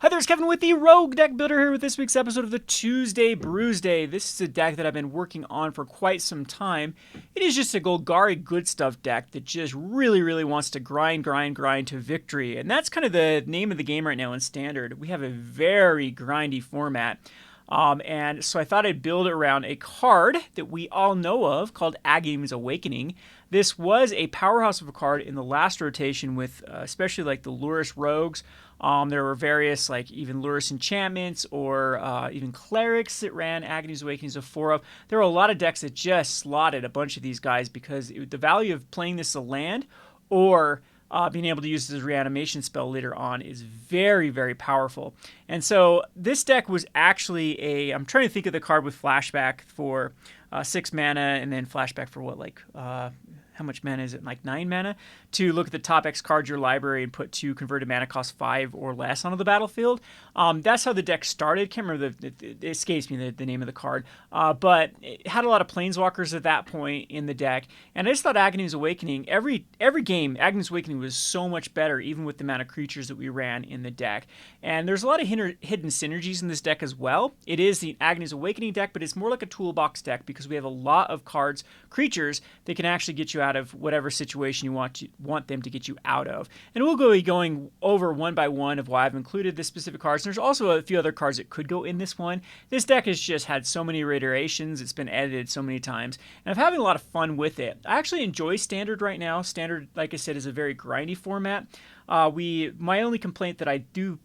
Hi there, it's Kevin with the Rogue Deck Builder here with this week's episode of the Tuesday Brewsday. This is a deck that I've been working on for quite some time. It is just a Golgari good stuff deck that just really wants to grind to victory. And that's kind of the name of the game right now in Standard. We have a very grindy format. And so I thought I'd build around a card that we all know of called Agadeem's Awakening. This was a powerhouse of a card in the last rotation with especially like the Lurrus Rogues. There were various like even Lurrus Enchantments or even Clerics that ran Agadeem's Awakenings of 4 of. There were a lot of decks that just slotted a bunch of these guys because the value of playing this as a land or being able to use this reanimation spell later on is very powerful. And so this deck was actually I'm trying to think of the card with flashback for 6 mana and then flashback for what, like, how much mana is it? Like 9 mana? To look at the top X cards of your library and put 2 converted mana cost 5 or less onto the battlefield. That's how the deck started. Can't remember, it escapes me the name of the card. But it had a lot of Planeswalkers at that point in the deck. And I just thought Agadeem's Awakening, every game, Agadeem's Awakening was so much better, even with the amount of creatures that we ran in the deck. And there's a lot of hidden synergies in this deck as well. It is the Agadeem's Awakening deck, but it's more like a toolbox deck because we have a lot of cards, creatures, that can actually get you out of whatever situation you want them to get you out of. And we'll be going over one by one of why I've included this specific cards. And there's also a few other cards that could go in this one. This deck has just had so many reiterations. It's been edited so many times. And I'm having a lot of fun with it. I actually enjoy Standard right now. Standard, like I said, is a very grindy format. My only complaint that I do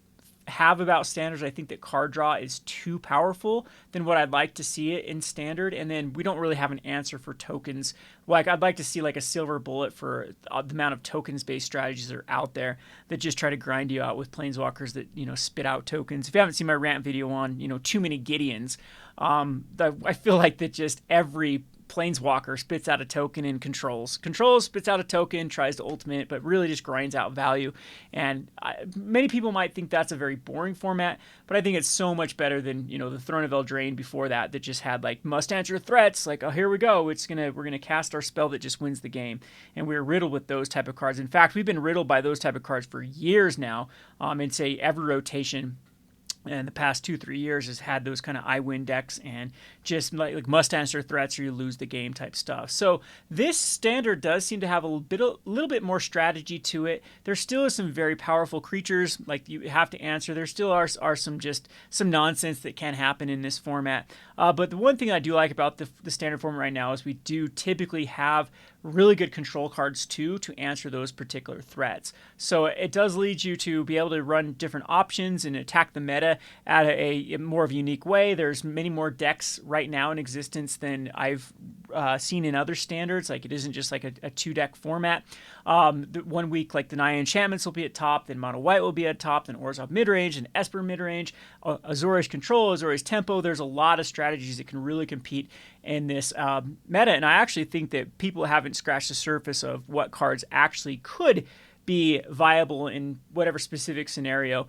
have about Standards, I think that card draw is too powerful than what I'd like to see it in Standard, and then we don't really have an answer for tokens. Like, I'd like to see like a silver bullet for the amount of tokens-based strategies that are out there that just try to grind you out with Planeswalkers that, spit out tokens. If you haven't seen my rant video on, too many Gideons, I feel like that just every Planeswalker spits out a token and controls. Controls, spits out a token, tries to ultimate, but really just grinds out value. And many people might think that's a very boring format, but I think it's so much better than, the Throne of Eldraine before that just had like must answer threats, like, oh, here we go, we're gonna cast our spell that just wins the game. And we're riddled with those type of cards. In fact, we've been riddled by those type of cards for years now. And say every rotation and the past 2-3 years has had those kind of I win decks and just like must answer threats or you lose the game type stuff. So this Standard does seem to have a little bit more strategy to it. There still is some very powerful creatures like you have to answer. There still are some nonsense that can happen in this format. But the one thing I do like about the Standard format right now is we do typically have really good control cards too to answer those particular threats. So it does lead you to be able to run different options and attack the meta at a more of a unique way. There's many more decks right now in existence than I've seen in other Standards. Like, it isn't just like a 2-deck format. One week, like the Naya Enchantments will be at top, then Mono White will be at top, then Orzhov midrange, and Esper midrange, Azorius Control, Azorius Tempo. There's a lot of strategies that can really compete in this meta, and I actually think that people haven't scratched the surface of what cards actually could be viable in whatever specific scenario.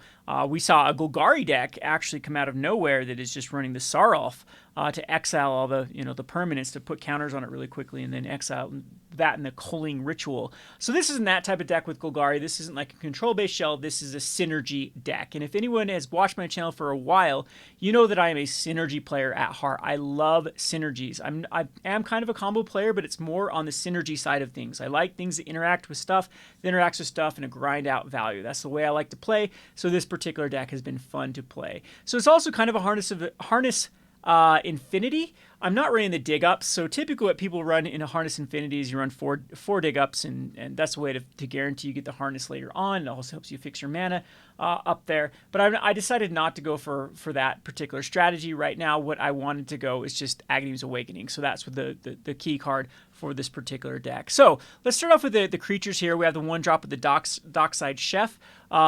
We saw a Golgari deck actually come out of nowhere that is just running the Sarulf to exile all the the permanents to put counters on it really quickly and then exile that in the culling ritual. So this isn't that type of deck with Golgari. This isn't like a control-based shell. This is a synergy deck. And if anyone has watched my channel for a while, you know that I am a synergy player at heart. I love synergies. I am kind of a combo player, but it's more on the synergy side of things. I like things that interact with stuff, that interacts with stuff, and a grind out value. That's the way I like to play. So this particular deck has been fun to play. So it's also kind of a harness Infinity. I'm not running the dig ups, so typically what people run in a harness Infinity is you run four dig ups, and that's a way to guarantee you get the harness later on. It also helps you fix your mana up there. But I decided not to go for that particular strategy right now. What I wanted to go is just Agadeem's Awakening. So that's what the key card for this particular deck. So let's start off with the creatures here. We have the 1-drop of the Dockside Chef.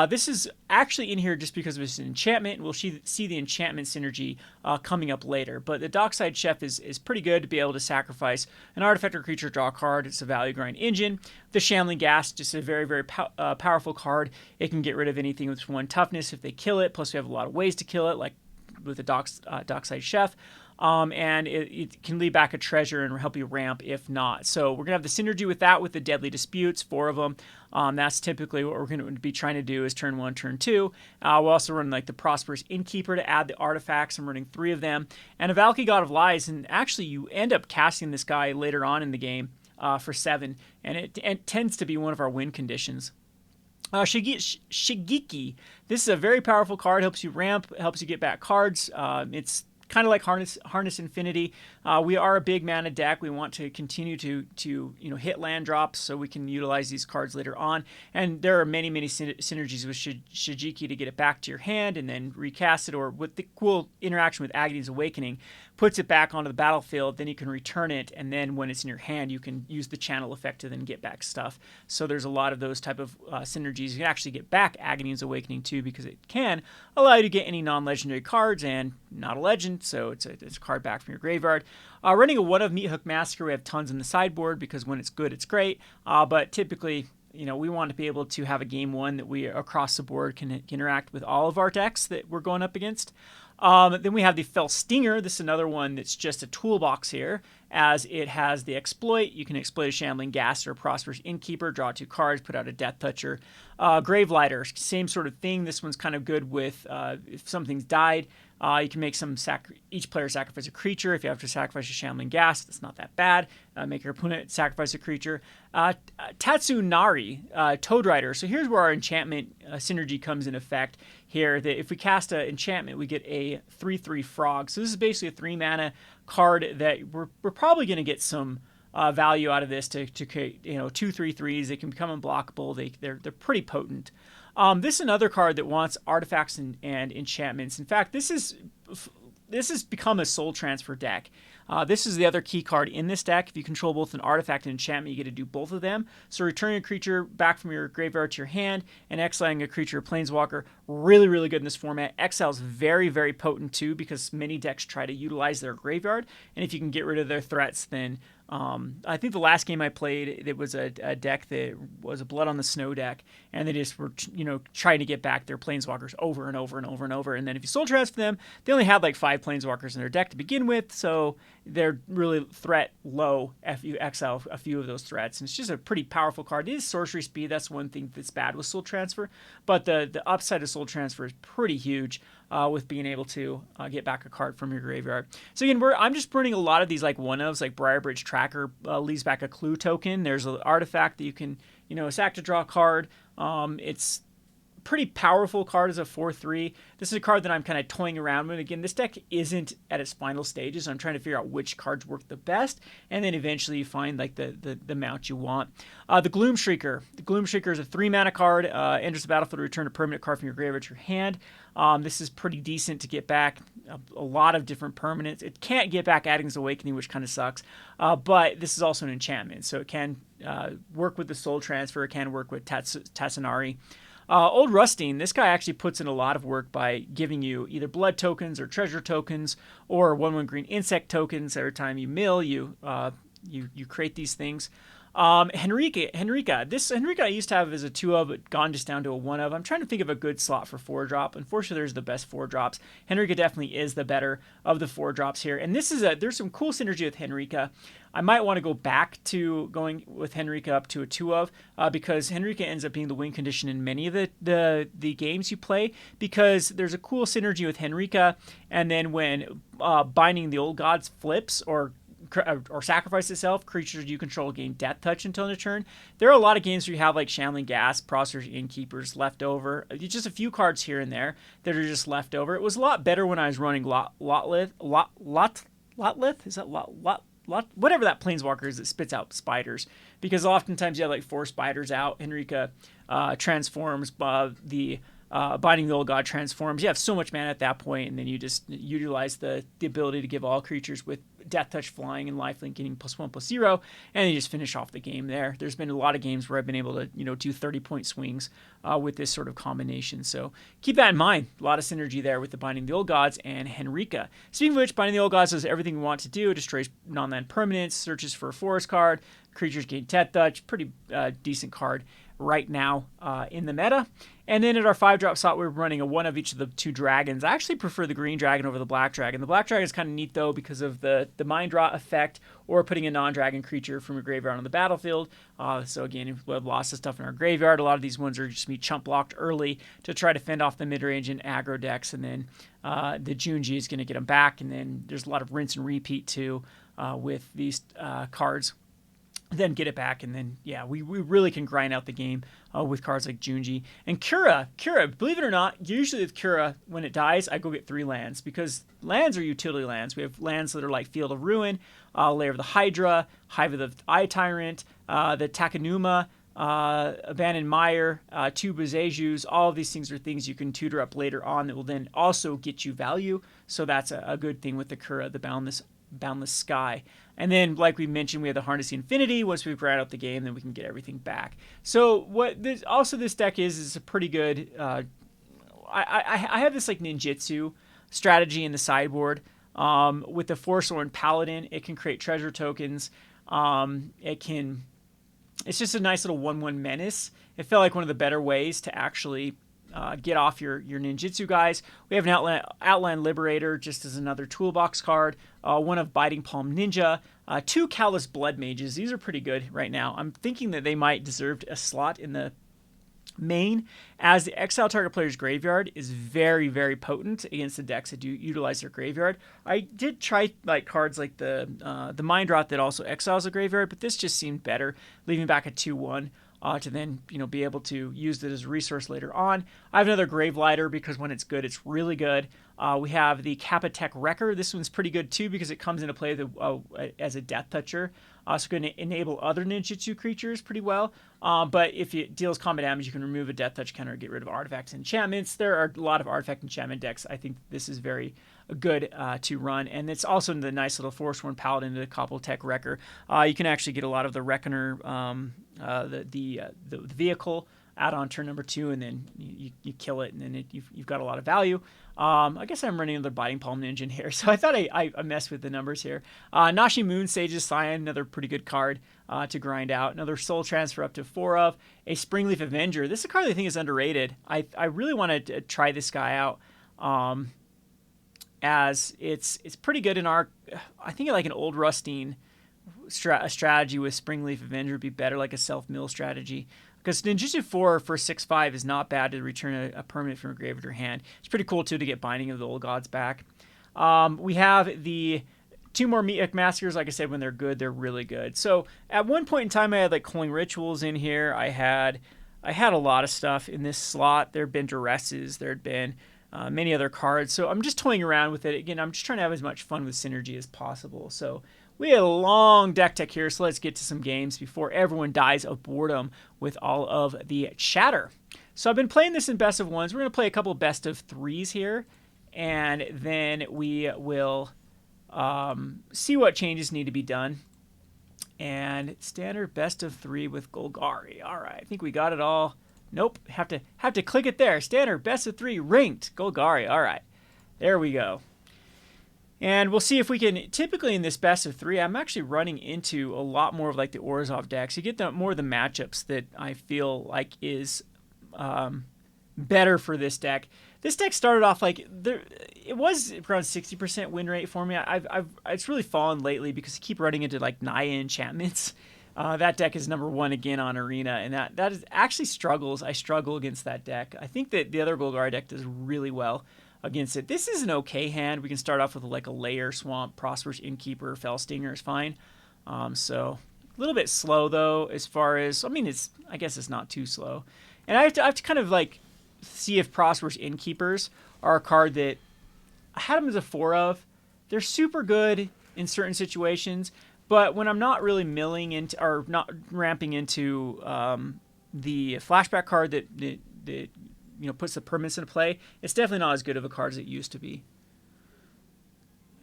This is actually in here just because of its enchantment, and we'll see the enchantment synergy coming up later. But the Dockside Chef is pretty good to be able to sacrifice an artifact or creature, draw a card. It's a value grind engine. The Shambling Ghast, just a very powerful card. It can get rid of anything with 1 toughness if they kill it. Plus we have a lot of ways to kill it, like with the Dockside Chef. and it can lead back a treasure and help you ramp if not. So we're going to have the synergy with that with the Deadly Disputes, 4 of them. That's typically what we're going to be trying to do is turn 1, turn 2. We'll also run like the Prosperous Innkeeper to add the artifacts. I'm running 3 of them. And a Valki God of Lies, and actually you end up casting this guy later on in the game for 7, and it tends to be one of our win conditions. Shigeki. This is a very powerful card. Helps you ramp, helps you get back cards. It's kind of like Harness Infinity. We are a big mana deck. We want to continue to hit land drops so we can utilize these cards later on. And there are many synergies with Shigeki to get it back to your hand and then recast it, or with the cool interaction with Agadeem's Awakening, puts it back onto the battlefield, then you can return it, and then when it's in your hand, you can use the channel effect to then get back stuff. So there's a lot of those type of synergies. You can actually get back Agadeem's Awakening too, because it can allow you to get any non-legendary cards and not a legend, so it's a card back from your graveyard. Running a 1 of Meathook Massacre, we have tons in the sideboard because when it's good, it's great. But typically, we want to be able to have a game 1 that we across the board can interact with all of our decks that we're going up against. Then we have the Fell Stinger. This is another one that's just a toolbox here, as it has the exploit. You can exploit a Shambling Ghast or a Prosperous Innkeeper, draw 2 cards, put out a Death Toucher. Gravelighter, same sort of thing. This one's kind of good with if something's died. You can make each player sacrifice a creature. If you have to sacrifice a Shambling Ghast, it's not that bad. Make your opponent sacrifice a creature. Tatsunari, Toad Rider. So here's where our enchantment synergy comes in effect here. That if we cast an enchantment, we get a 3/3 frog. So this is basically a 3 mana card that we're probably going to get some value out of this to create 2 3/3s. They can become unblockable. They're pretty potent. This is another card that wants artifacts and enchantments. In fact, this has become a soul transfer deck. This is the other key card in this deck. If you control both an artifact and enchantment, you get to do both of them. So returning a creature back from your graveyard to your hand and exiling a creature or planeswalker, really, really good in this format. Exile is very, very potent too, because many decks try to utilize their graveyard. And if you can get rid of their threats, then I think the last game I played, it was a deck that was a Blood on the Snow deck, and they just were, trying to get back their planeswalkers over and over and over and over. And then if you soul transfer them, they only had like 5 planeswalkers in their deck to begin with, so they're really threat low if you exile a few of those threats. And it's just a pretty powerful card. It is sorcery speed. That's one thing that's bad with soul transfer, but the upside of soul transfer is pretty huge. With being able to get back a card from your graveyard. So again, I'm just burning a lot of these like 1-ofs, like Briarbridge Tracker leaves back a clue token. There's an artifact that you can, sack to draw a card. It's pretty powerful card as a 4/3. This is a card that I'm kind of toying around with. Again, this deck isn't at its final stages, so I'm trying to figure out which cards work the best, and then eventually you find like the mount you want. The Gloomshrieker. The Gloomshrieker is a 3 mana card. Enters the battlefield to return a permanent card from your graveyard to your hand. This is pretty decent to get back a lot of different permanents. It can't get back Agadeem's Awakening, which kind of sucks, but this is also an enchantment, so it can work with the soul transfer. It can work with Tatsunari. Old Rutstein, this guy actually puts in a lot of work by giving you either blood tokens or treasure tokens or 1/1 green insect tokens. Every time you mill, you create these things. Henrika. This Henrika I used to have as a 2-of, but gone just down to a 1-of. I'm trying to think of a good slot for 4-drop. Unfortunately, there's the best 4-drops. Henrika definitely is the better of the 4-drops here. And there's some cool synergy with Henrika. I might want to go back to going with Henrika up to a 2-of, because Henrika ends up being the win condition in many of the games you play, because there's a cool synergy with Henrika, and then when Binding the Old Gods flips or sacrifice itself, creatures you control gain Death Touch until end of turn. There are a lot of games where you have like Shambling Ghast, Prosperous Innkeepers left over. Just a few cards here and there that are just left over. It was a lot better when I was running Lotlith. Is that Lot? Whatever that planeswalker is that spits out spiders, because oftentimes you have like 4 spiders out. Henrika transforms, the Binding the Old God transforms. You have so much mana at that point, and then you just utilize the ability to give all creatures with Death Touch, flying, and lifelink getting +1/+0, and you just finish off the game there. There's been a lot of games where I've been able to do 30-point swings with this sort of combination. So keep that in mind. A lot of synergy there with the Binding the Old Gods and Henrika. Speaking of which, Binding the Old Gods does everything we want to do. It destroys non-land permanents, searches for a forest card, creatures gain Death Touch. Pretty decent card. right now in the meta. And then at our 5-drop slot, we're running a one of each of the 2 dragons. I actually prefer the green dragon over the black dragon. The black dragon is kind of neat, though, because of the mind draw effect, or putting a non-dragon creature from a graveyard on the battlefield. So again, if we have lots of stuff in our graveyard, a lot of these ones are just be chump blocked early to try to fend off the mid-range and aggro decks, and then the Junji is going to get them back. And then there's a lot of rinse and repeat, too, with these cards. Then get it back, and then, yeah, we really can grind out the game with cards like Junji. And Kura, believe it or not, usually with Kura, when it dies, I go get 3 lands, because lands are utility lands. We have lands that are like Field of Ruin, Lair of the Hydra, Hive of the Eye Tyrant, the Takenuma, Abandoned Mire, 2 Bezejus. All of these things are things you can tutor up later on that will then also get you value. So that's a good thing with the Kura, the Boundless Sky. And then, like we mentioned, we have the Harnessing Infinity. Once we grind out the game, then we can get everything back. So what this deck is a pretty good. I have this like ninjutsu strategy in the sideboard. With the Forsworn Paladin, it can create treasure tokens. It's just a nice little 1/1 menace. It felt like one of the better ways to actually get off your ninjutsu guys. We have an Outland Liberator just as another toolbox card. One of Biting Palm Ninja. 2 Callous Blood Mages. These are pretty good right now. I'm thinking that they might deserve a slot in the main, as the exile target player's graveyard is very, very potent against the decks that do utilize their graveyard. I did try like cards like the Mind Rot that also exiles a graveyard, but this just seemed better, leaving back a 2/1. To then be able to use it as a resource later on. I have another Gravelighter because when it's good, it's really good. We have the Kappa Tech-Wrecker. This one's pretty good too because it comes into play as a Death Toucher. So it's going to enable other ninjutsu creatures pretty well. But if it deals combat damage, you can remove a Death Touch counter or get rid of artifacts and enchantments. There are a lot of artifact enchantment decks. I think this is very good to run, and it's also the nice little Forsworn Paladin to the Kappa Tech-Wrecker. You can actually get a lot of the Reckoner, the vehicle out on turn number 2, and then you kill it, and then you've got a lot of value. I guess I'm running another Biting Palm Ninja in here, so I thought I messed with the numbers here. Nashi Moon Sage's Scion, another pretty good card to grind out. Another Soul Transfer up to 4 of. A Spring-Leaf Avenger. This is a card that I think is underrated. I really want to try this guy out. As it's pretty good in our, I think like an Old Rutstein strategy with Spring-Leaf Avenger would be better, like a self-mill strategy. Because Ninjutsu 4 for 6/5 is not bad to return a permanent from a graveyard or hand. It's pretty cool, too, to get Binding of the Old Gods back. We have the 2 more Meathook Massacres. Like I said, when they're good, they're really good. So at one point in time, I had like Culling Rituals in here. I had a lot of stuff in this slot. There had been Duresses. There had been many other cards. So I'm just toying around with it. Again, I'm just trying to have as much fun with Synergy as possible. So we had a long deck tech here, so let's get to some games before everyone dies of boredom with all of the chatter. So I've been playing this in best of 1s. We're going to play a couple best of 3s here, and then we will see what changes need to be done. And standard best of 3 with Golgari. All right, I think we got it all. Nope, have to click it there. Standard best of 3 ranked Golgari. All right, there we go. And we'll see if we can, typically in this best of 3, I'm actually running into a lot more of like the Orzhov decks. You get more of the matchups that I feel like is better for this deck. This deck started off like, it was around 60% win rate for me. It's really fallen lately because I keep running into like Naya enchantments. That deck is number 1 again on Arena, and that is actually struggles. I struggle against that deck. I think that the other Golgari deck does really well against it. This is an okay hand. We can start off with like a Lair, Swamp, Prosperous Innkeeper, Fell Stinger is fine. So a little bit slow though, as far as, I guess it's not too slow. And I have to kind of like see if Prosperous Innkeepers are a card that I had them as a 4 of. They're super good in certain situations, but when I'm not really milling into or not ramping into the flashback card that puts the permanents into play, it's definitely not as good of a card as it used to be.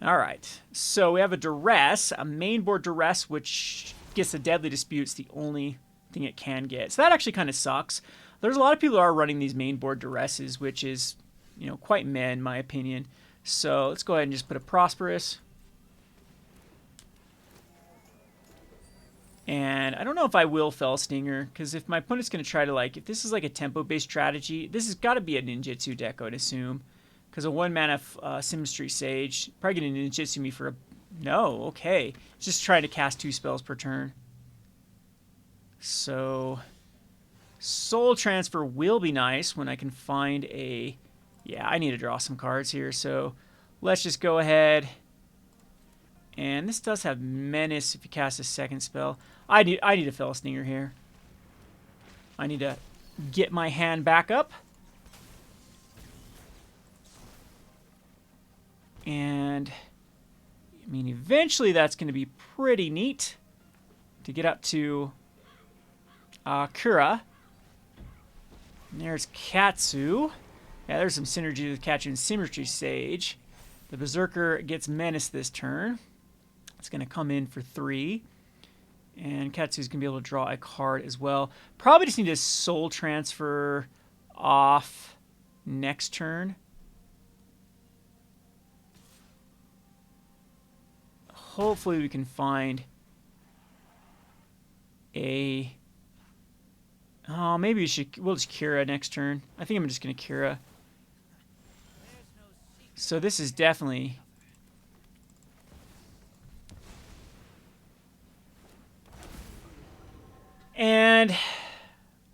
All right, so we have a Duress, a main board Duress, which gets the Deadly Dispute's the only thing it can get. So that actually kind of sucks. There's a lot of people who are running these main board Duresses, which is, quite meh in my opinion. So let's go ahead and just put a Prosperous. And I don't know if I will Fell Stinger, because if my opponent's going to try to, like, if this is like a tempo-based strategy, this has got to be a ninjutsu deck, I would assume. Because a 1-mana Symmetry Sage, probably going to ninjutsu me for a... No, okay. Just trying to cast 2 spells per turn. So, Soul Transfer will be nice when I can find a... Yeah, I need to draw some cards here, so let's just go ahead. And this does have Menace if you cast a second spell. I need a Fell Stinger here. I need to get my hand back up. And, I mean, eventually that's going to be pretty neat to get up to Kura. And there's Katsu. Yeah, there's some synergy with Katsu and Symmetry Sage. The Berserker gets Menace this turn. It's going to come in for 3. And Katsu's going to be able to draw a card as well. Probably just need to Soul Transfer off next turn. Hopefully we can find a... Oh, maybe we'll just Kura next turn. I think I'm just going to Kura. So this is definitely... And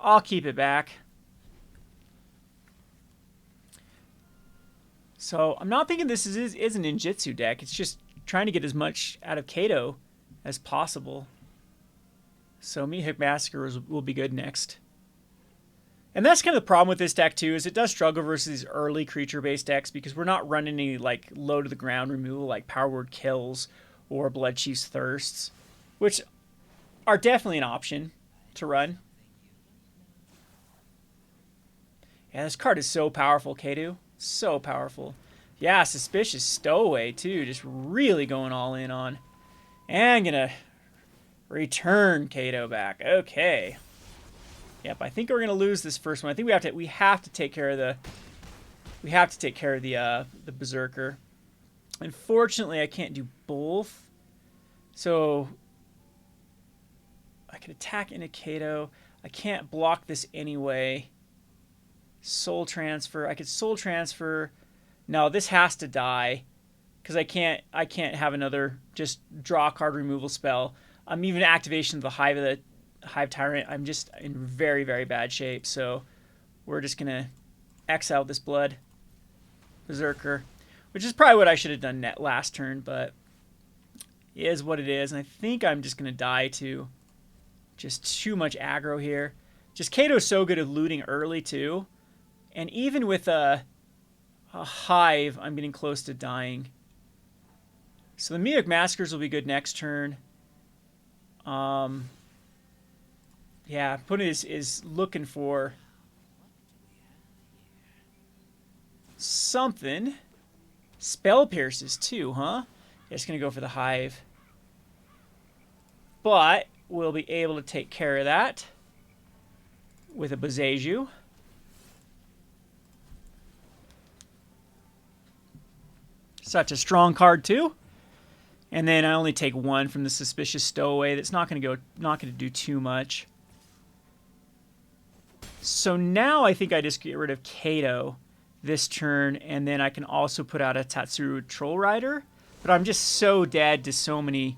I'll keep it back. So I'm not thinking this is a ninjutsu deck. It's just trying to get as much out of Kato as possible. So Meathook Massacre will be good next. And that's kind of the problem with this deck too, is it does struggle versus these early creature-based decks because we're not running any like low to the ground removal like Power Word Kills or Blood Chief's Thirsts, which are definitely an option to run. Yeah, this card is so powerful, Kato. So powerful. Yeah, Suspicious Stowaway too, just really going all in on. And I'm gonna return Kato back. Okay. Yep, I think we're gonna lose this first one. I think we have to take care of the the Berserker. Unfortunately, I can't do both. So I can attack into Kato. I can't block this anyway. Soul Transfer. I could Soul Transfer. No, this has to die because I can't have another just draw card removal spell. Even activation of the Hive Tyrant. I'm just in very, very bad shape. So we're just gonna exile this Blood Berserker, which is probably what I should have done last turn, but it is what it is. And I think I'm just gonna die to just too much aggro here. Just Kato's so good at looting early too, and even with a Hive, I'm getting close to dying. So the Meathook Massacres will be good next turn. Yeah, Puna is looking for something. Spell Pierces too, huh? Just gonna go for the Hive. But we'll be able to take care of that with a Boseiju. Such a strong card too. And then I only take 1 from the Suspicious Stowaway. That's not going to do too much. So now I think I just get rid of Kato this turn, and then I can also put out a Tatsuru Troll Rider. But I'm just so dead to so many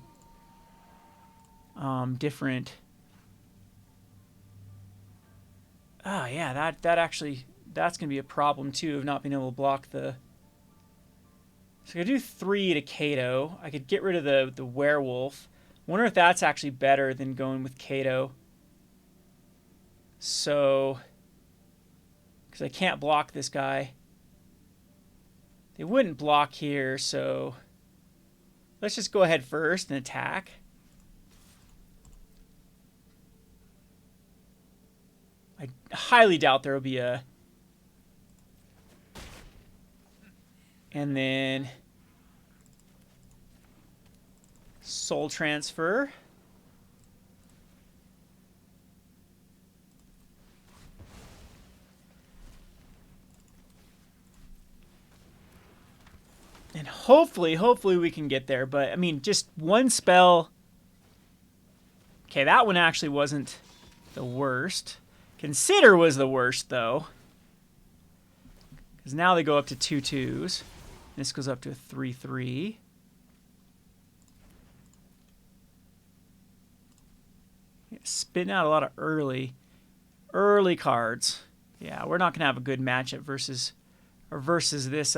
different... Oh yeah, that's going to be a problem too, of not being able to block the... So I could do 3 to Kato. I could get rid of the Werewolf. Wonder if that's actually better than going with Kato. So, because I can't block this guy. They wouldn't block here, so let's just go ahead first and attack. I highly doubt there will be a... And then Soul Transfer. And hopefully we can get there. But, I mean, just one spell Okay, that one actually wasn't the worst. Consider was the worst, though. Because now they go up to 2/2s. This goes up to a 3/3. Spitting out a lot of early cards. Yeah, we're not going to have a good matchup versus this.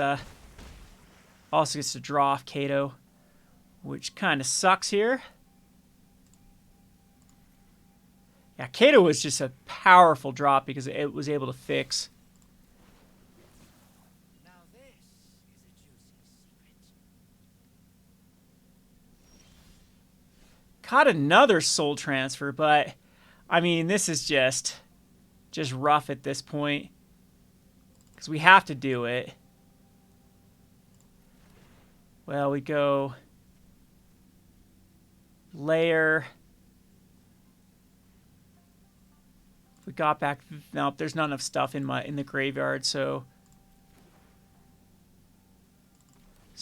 Also gets to draw off Kato, which kind of sucks here. Yeah, Kato was just a powerful drop because it was able to fix. Now this is a juicy secret. Got another soul transfer, but I mean, this is just rough at this point because we have to do it. Well, we go layer. We got back. Nope, there's not enough stuff in the graveyard, so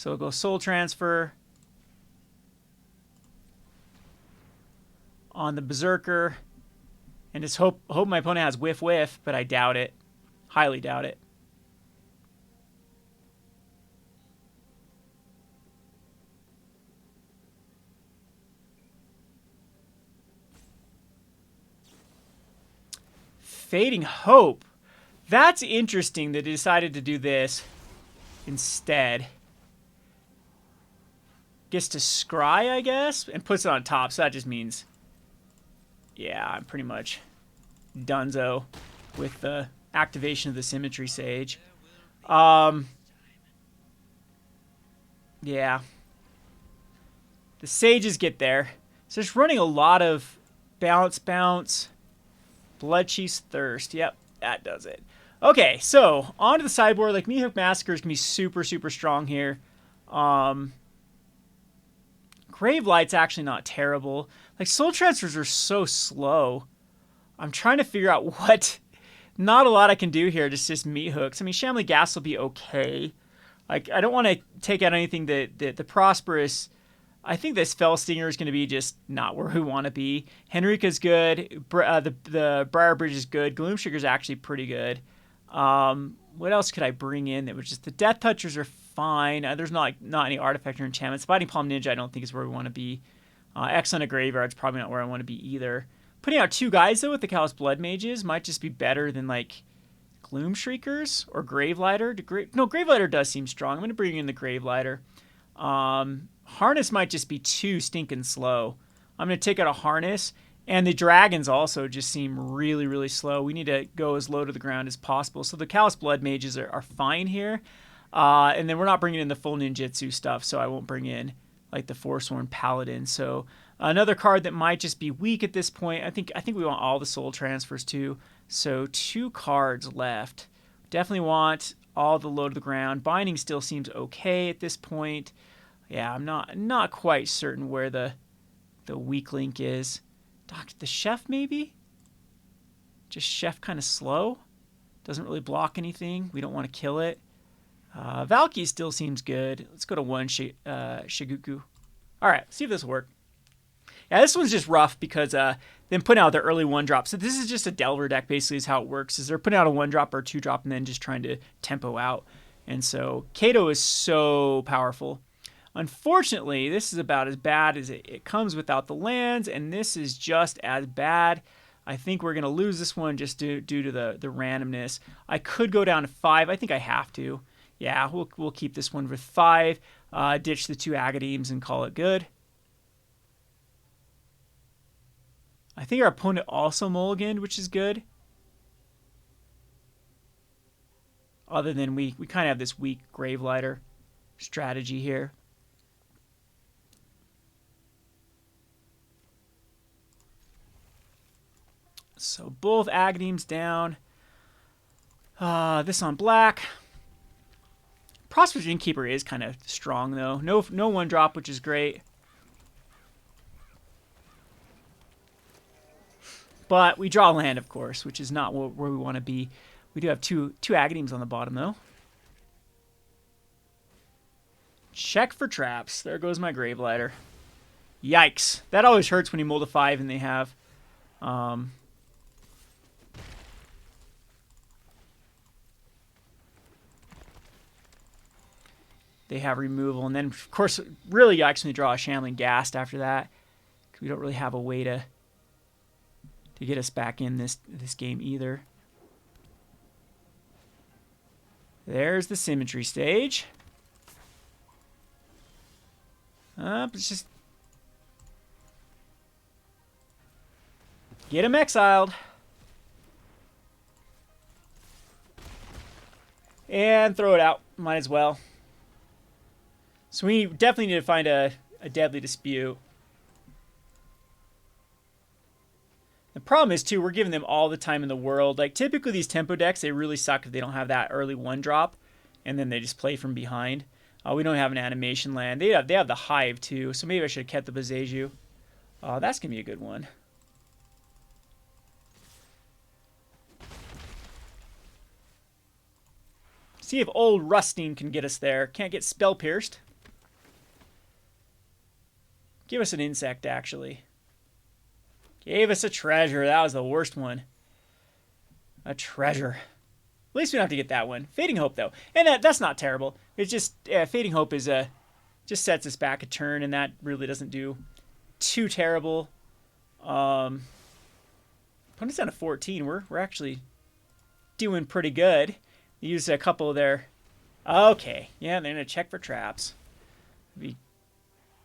we'll go soul transfer on the Berserker, and just hope my opponent has whiff, but I doubt it. Highly doubt it. Fading Hope. That's interesting that they decided to do this instead. Gets to scry, I guess, and puts it on top, so that just means, yeah, I'm pretty much donezo with the activation of the Symmetry Sage. Yeah. The Sages get there. So just running a lot of bounce. Bloodchief's Thirst. Yep, that does it. Okay, so onto the sideboard. Like, Meathook Massacre is going to be super, super strong here. Gravelight's actually not terrible. Like, soul transfers are so slow. I'm trying to figure out what... Not a lot I can do here, just Meathooks. I mean, Shambling Ghast will be okay. Like, I don't want to take out anything that the Prosperous... I think this Fell Stinger is going to be just not where we want to be. Henrika's good. The Briarbridge is good. Gloomshrieker is actually pretty good. What else could I bring in that was just... The Death Touchers are fine. There's not any artifact or enchantments. Biting Palm Ninja I don't think is where we want to be. X on a Graveyard is probably not where I want to be either. Putting out two guys, though, with the Callous Blood Mages might just be better than, like, Gloomshriekers or Gravelighter. No, Gravelighter does seem strong. I'm going to bring in the Gravelighter. Harness might just be too stinking slow. I'm going to take out a Harness. And the Dragons also just seem really, really slow. We need to go as low to the ground as possible. So the Callous Blood Mages are fine here. And then we're not bringing in the full ninjutsu stuff, so I won't bring in, like, the Forsworn Paladin. So another card that might just be weak at this point. I think we want all the soul transfers too. So 2 cards left. Definitely want all the low to the ground. Binding still seems okay at this point. Yeah, I'm not quite certain where the weak link is. The Chef, maybe? Just Chef kind of slow. Doesn't really block anything. We don't want to kill it. Valki still seems good. Let's go to 1 Shigeki. All right, see if this will work. Yeah, this one's just rough because them putting out their early 1-drop. So this is just a Delver deck, basically, is how it works. Is they're putting out a 1-drop or 2-drop and then just trying to tempo out. And so Kato is so powerful. Unfortunately, this is about as bad as it comes without the lands, and this is just as bad. I think we're going to lose this one just due to the randomness. I could go down to 5. I think I have to. Yeah, we'll keep this one with 5. Ditch the 2 Agadeems and call it good. I think our opponent also mulliganed, which is good. Other than we kind of have this weak Gravelighter strategy here. So both Agadeems down. This on black. Prosperous Innkeeper is kind of strong, though. No 1-drop, which is great. But we draw land, of course, which is not where we want to be. We do have two Agadeems on the bottom, though. Check for traps. There goes my Gravelighter. Yikes. That always hurts when you mold a 5 and they have... they have removal. And then, of course, really yikes when you draw a Shambling Ghast after that. Because we don't really have a way to get us back in this game either. There's the symmetry stage. It's just... get him exiled. And throw it out. Might as well. So we definitely need to find a Deadly Dispute. The problem is, too, we're giving them all the time in the world. Like, typically these tempo decks, they really suck if they don't have that early 1-drop. And then they just play from behind. We don't have an animation land. They have the Hive, too. So maybe I should have kept the Bazeju. That's going to be a good one. See if Old Rutstein can get us there. Can't get Spell Pierced. Give us an insect, actually. Gave us a treasure. That was the worst one. A treasure. At least we don't have to get that one. Fading Hope, though. And that's not terrible. It's just... Fading Hope is just sets us back a turn, and that really doesn't do too terrible. Opponent's down to 14. We're actually doing pretty good. They used a couple of their... okay. Yeah, they're going to check for traps.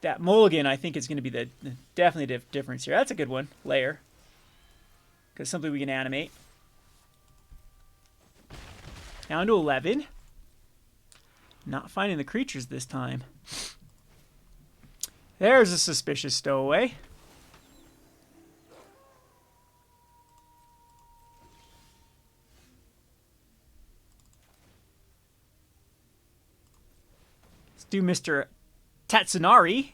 That mulligan, I think, is going to be the definitely difference here. That's a good one. Layer. Because something we can animate. Down to 11. Not finding the creatures this time. There's a Suspicious Stowaway. Let's do Mr. Tatsunari.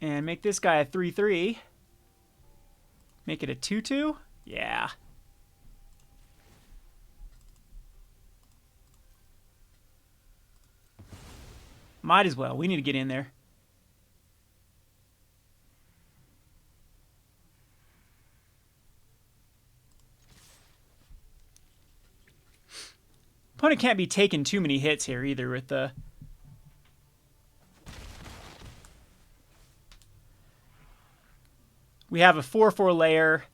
And make this guy a 3/3. Make it a 2/2. Yeah. Might as well. We need to get in there. Opponent can't be taking too many hits here either with the... we have a 4/4 layer.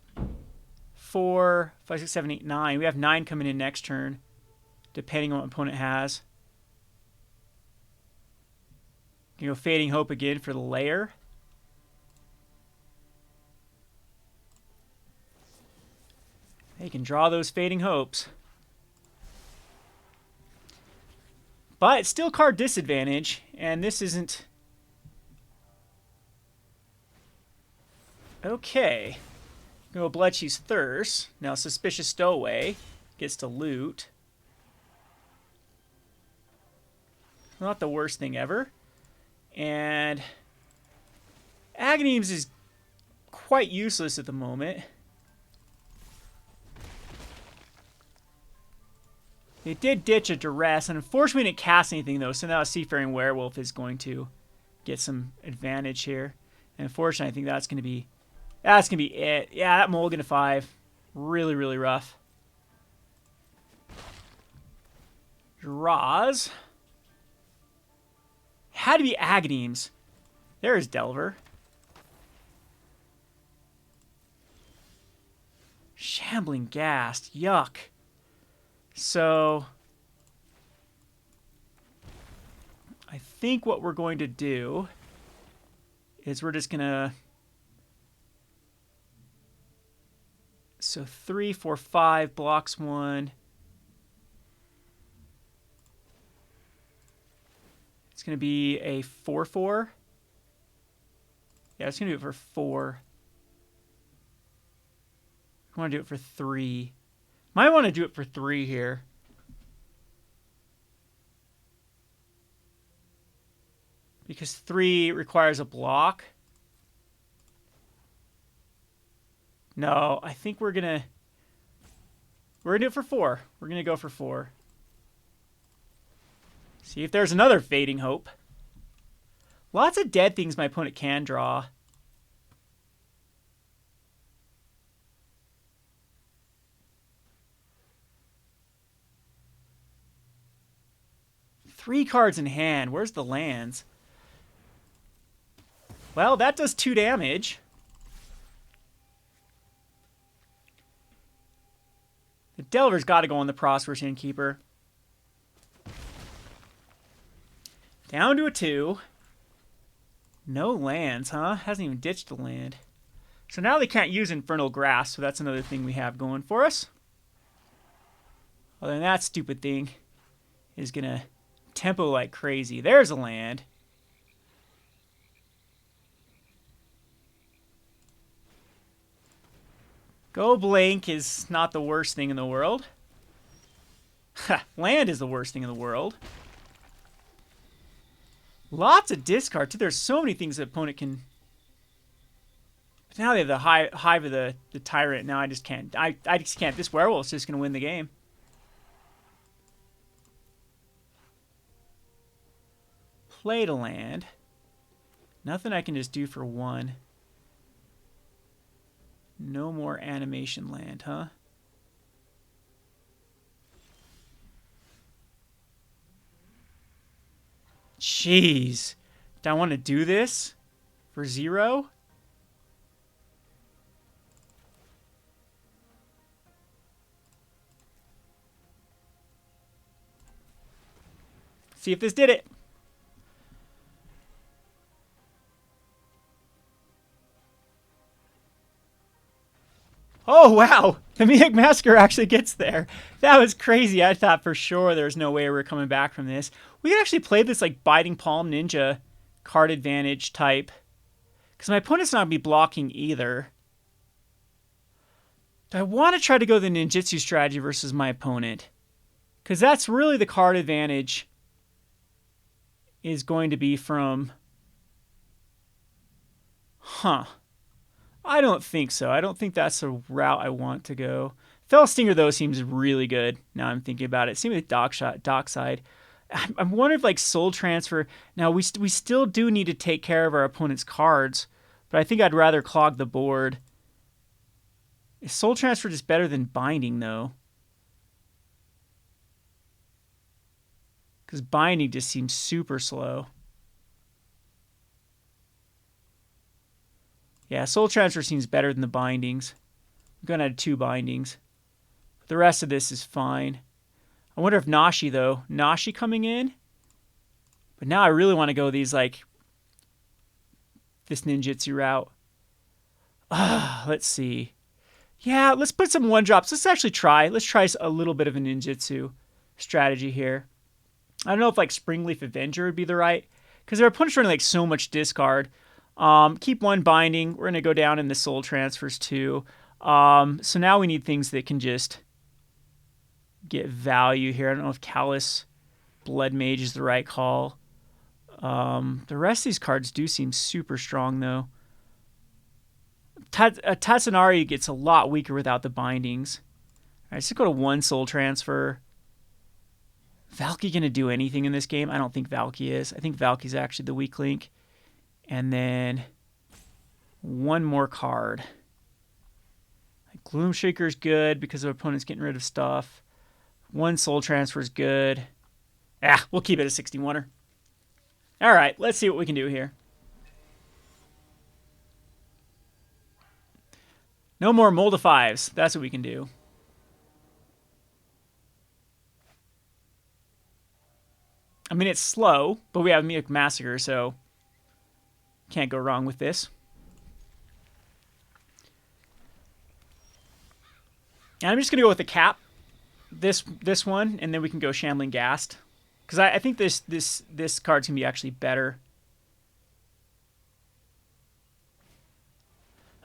4, 5, 6, 7, 8, 9. We have 9 coming in next turn, depending on what opponent has. You go Fading Hope again for the layer. They can draw those Fading Hopes. But it's still card disadvantage, and this isn't... okay. Go Bloodchief's Thirst. Now Suspicious Stowaway gets to loot. Not the worst thing ever. And Agadeem's is quite useless at the moment. They did ditch a Duress, and unfortunately we didn't cast anything though, so now a Seafaring Werewolf is going to get some advantage here. And unfortunately I think that's going to be it. Yeah, that mulligan to 5. Really, really rough. Draws. Had to be Agadeem's. There's Delver. Shambling Ghast. Yuck. So, I think what we're going to do is we're just going to... so 3, 4, 5 blocks 1. It's going to be a 4/4. Yeah, it's going to do it for 4. I want to do it for 3. Might want to do it for 3 here. Because 3 requires a block. No, I think we're going to do it for 4. We're going to go for 4. See if there's another Fading Hope. Lots of dead things my opponent can draw. Three cards in hand. Where's the lands? Well, that does 2 damage. The Delver's got to go on the Prosperous Innkeeper. Down to a 2. No lands, huh? Hasn't even ditched a land. So now they can't use Infernal Grass, so that's another thing we have going for us. Other than that stupid thing is going to tempo like crazy. There's a land. Go blank is not the worst thing in the world. Land is the worst thing in the world. Lots of discard, too. There's so many things the opponent can... But now they have the hive of the Tyrant. Now I just can't. I just can't. This Werewolf's just going to win the game. Played a land. Nothing I can just do for 1. No more animation land, huh? Jeez. Do I want to do this for 0? See if this did it. Oh, wow. The Meathook Massacre actually gets there. That was crazy. I thought for sure there's no way we were coming back from this. We could actually play this like Biting Palm Ninja card advantage type. Because my opponent's not going to be blocking either. Do I want to try to go the ninjutsu strategy versus my opponent? Because that's really the card advantage is going to be from... Huh. I don't think so. I don't think that's the route I want to go. Fell Stinger, though, seems really good. Now I'm thinking about it. Same with Dockside. I'm wondering if, like, Soul Transfer... Now, we still do need to take care of our opponent's cards, but I think I'd rather clog the board. Is Soul Transfer just better than Binding, though? Because Binding just seems super slow. Yeah, Soul Transfer seems better than the Bindings. I'm going to add 2 Bindings. But the rest of this is fine. I wonder if Nashi, though. Nashi coming in? But now I really want to go these, like... This ninjutsu route. Let's see. Yeah, let's put some 1-drops. Let's actually try. Let's try a little bit of a ninjutsu strategy here. I don't know if, like, Spring-Leaf Avenger would be the right... Because their opponent's running, like, so much discard. Keep 1 Binding. We're going to go down in the Soul Transfers too. So now we need things that can just get value here. I don't know if Callous Blood Mage is the right call. The rest of these cards do seem super strong though. Tatsunari gets a lot weaker without the Bindings. All right, let's go to 1 Soul Transfer. Valki going to do anything in this game? I don't think Valki is. I think Valki's actually the weak link. And then 1 more card. Gloomshrieker is good because the opponent's getting rid of stuff. 1 Soul Transfer is good. We'll keep it a 61er. All right, let's see what we can do here. No more Moldifies. That's what we can do. I mean, it's slow, but we have Meathook Massacre, so can't go wrong with this. And I'm just going to go with the cap, this one, and then we can go Shambling Ghast. Because I think this card's going to be actually better.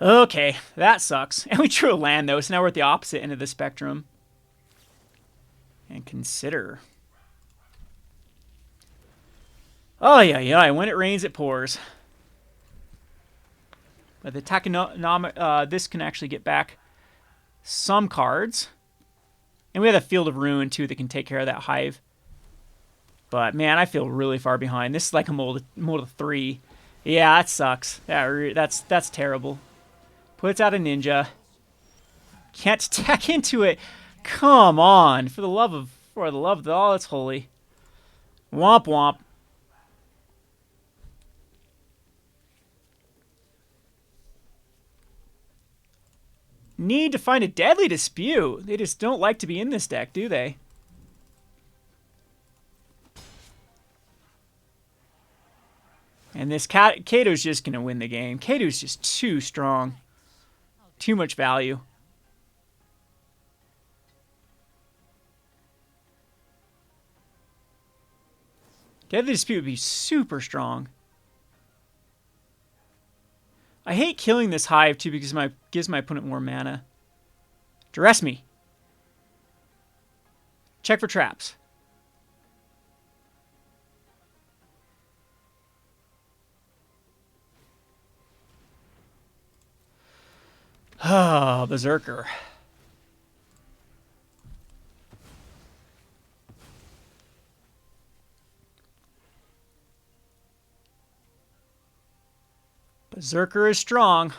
Okay, that sucks. And we drew a land, though, so now we're at the opposite end of the spectrum. And consider. Oh, yeah, when it rains, it pours. But the Takenuma, this can actually get back some cards. And we have a Field of Ruin, too, that can take care of that Hive. But, man, I feel really far behind. This is like a mold of 3. Yeah, that sucks. That's terrible. Puts out a ninja. Can't attack into it. Come on. For the love of all that's holy. Womp womp. Need to find a deadly dispute. They just don't like to be in this deck, do they? And this Kato's just going to win the game. Kato's just too strong. Too much value. Deadly Dispute would be super strong. I hate killing this Hive, too, because it gives my opponent more mana. Duress me. Check for traps. Ah, Berserker. Berserker is strong.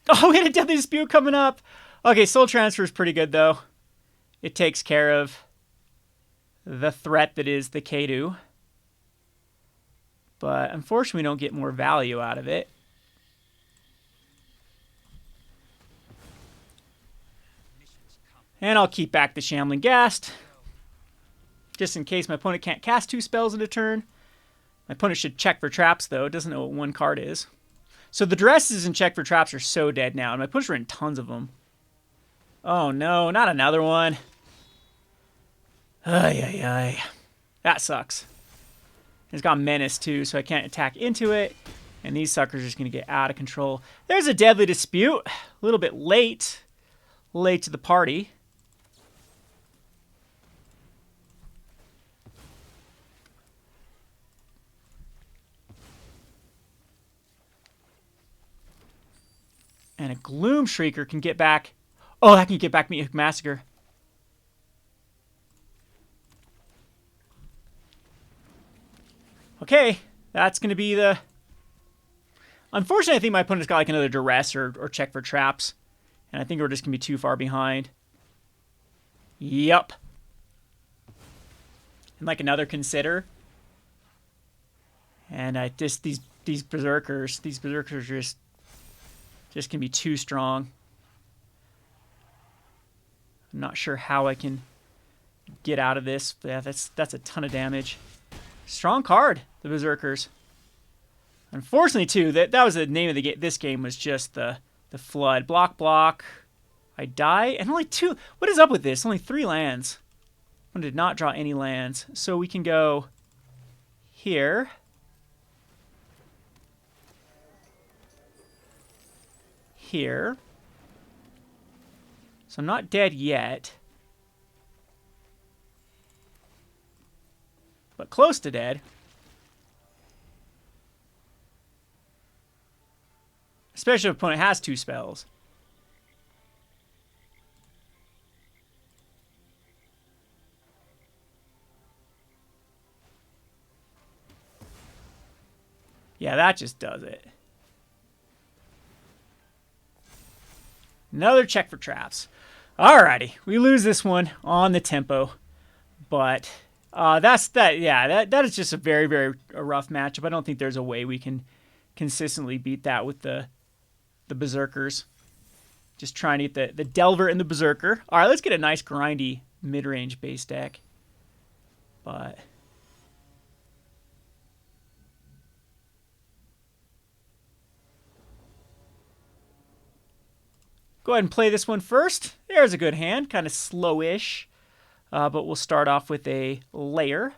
Oh, we had a Deadly Dispute coming up. Okay, Soul Transfer is pretty good, though. It takes care of the threat that is the Kato. But unfortunately, we don't get more value out of it. And I'll keep back the Shambling Ghast. Just in case my opponent can't cast 2 spells in a turn. My opponent should check for traps, though. It doesn't know what 1 card is. So the Duresses and check for traps are so dead now. And my opponent's running tons of them. Oh, no. Not another one. Ay, ay, ay. That sucks. It's got Menace, too, so I can't attack into it. And these suckers are just going to get out of control. There's a Deadly Dispute. A little bit late. Late to the party. And a Gloomshrieker can get back... Oh, that can get back Meathook Massacre. Okay, that's going to be the... Unfortunately, I think my opponent's got like another Duress or check for traps. And I think we're just going to be too far behind. Yup. And like another Consider. And these Berserkers are just can be too strong. I'm not sure how I can get out of this. But yeah, that's a ton of damage. Strong card, the Berserkers. Unfortunately, too, that was the name of this game was just the Flood. Block. I die. And only 2. What is up with this? Only 3 lands. I did not draw any lands. So we can go here. Here. So I'm not dead yet. But close to dead. Especially if the opponent has 2 spells. Yeah, that just does it. Another check for traps. Alrighty, we lose this one on the tempo. But that is just a very, very rough matchup. I don't think there's a way we can consistently beat that with the Berserkers. Just trying to get the Delver and the Berserker. All right, let's get a nice grindy mid-range base deck. But go ahead and play this one first. There's a good hand, kind of slowish. But we'll start off with a Lair.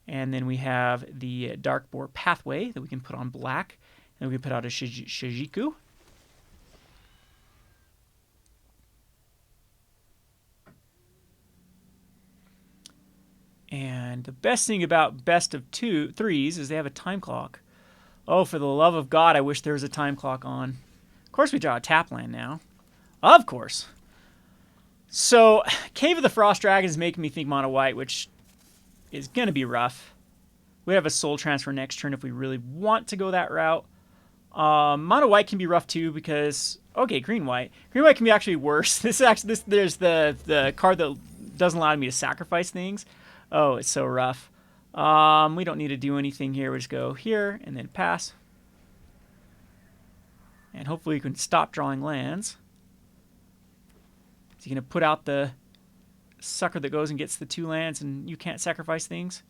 And then we have the Darkbore Pathway that we can put on black. And we can put out a Shigeki. And the best thing about best of threes is they have a time clock. Oh, for the love of God, I wish there was a time clock on. Of course we draw a tap land now. Of course. So, Cave of the Frost Dragon is making me think mono white, which is going to be rough. We have a soul transfer next turn if we really want to go that route. Mono white can be rough too because okay, green white. Green white can be actually worse. This is actually there's the card that doesn't allow me to sacrifice things. Oh, it's so rough. We don't need to do anything here. We just go here and then pass. And hopefully you can stop drawing lands. Is he going to put out the sucker that goes and gets the 2 lands and you can't sacrifice things?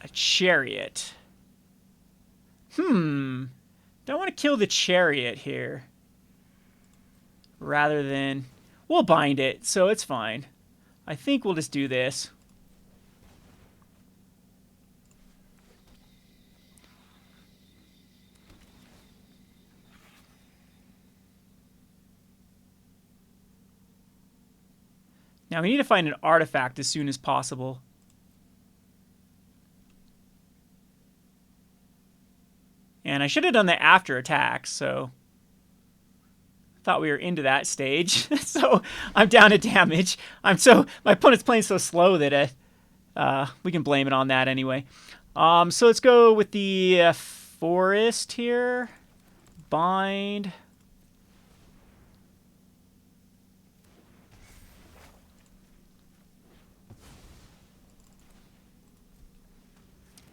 A chariot. Don't want to kill the chariot here. Rather than... We'll bind it, so it's fine. I think we'll just do this. Now we need to find an artifact as soon as possible. And I should have done that after attacks, so... Thought we were into that stage. So I'm down to damage. My opponent's playing so slow that we can blame it on that anyway. So let's go with the forest here. Bind.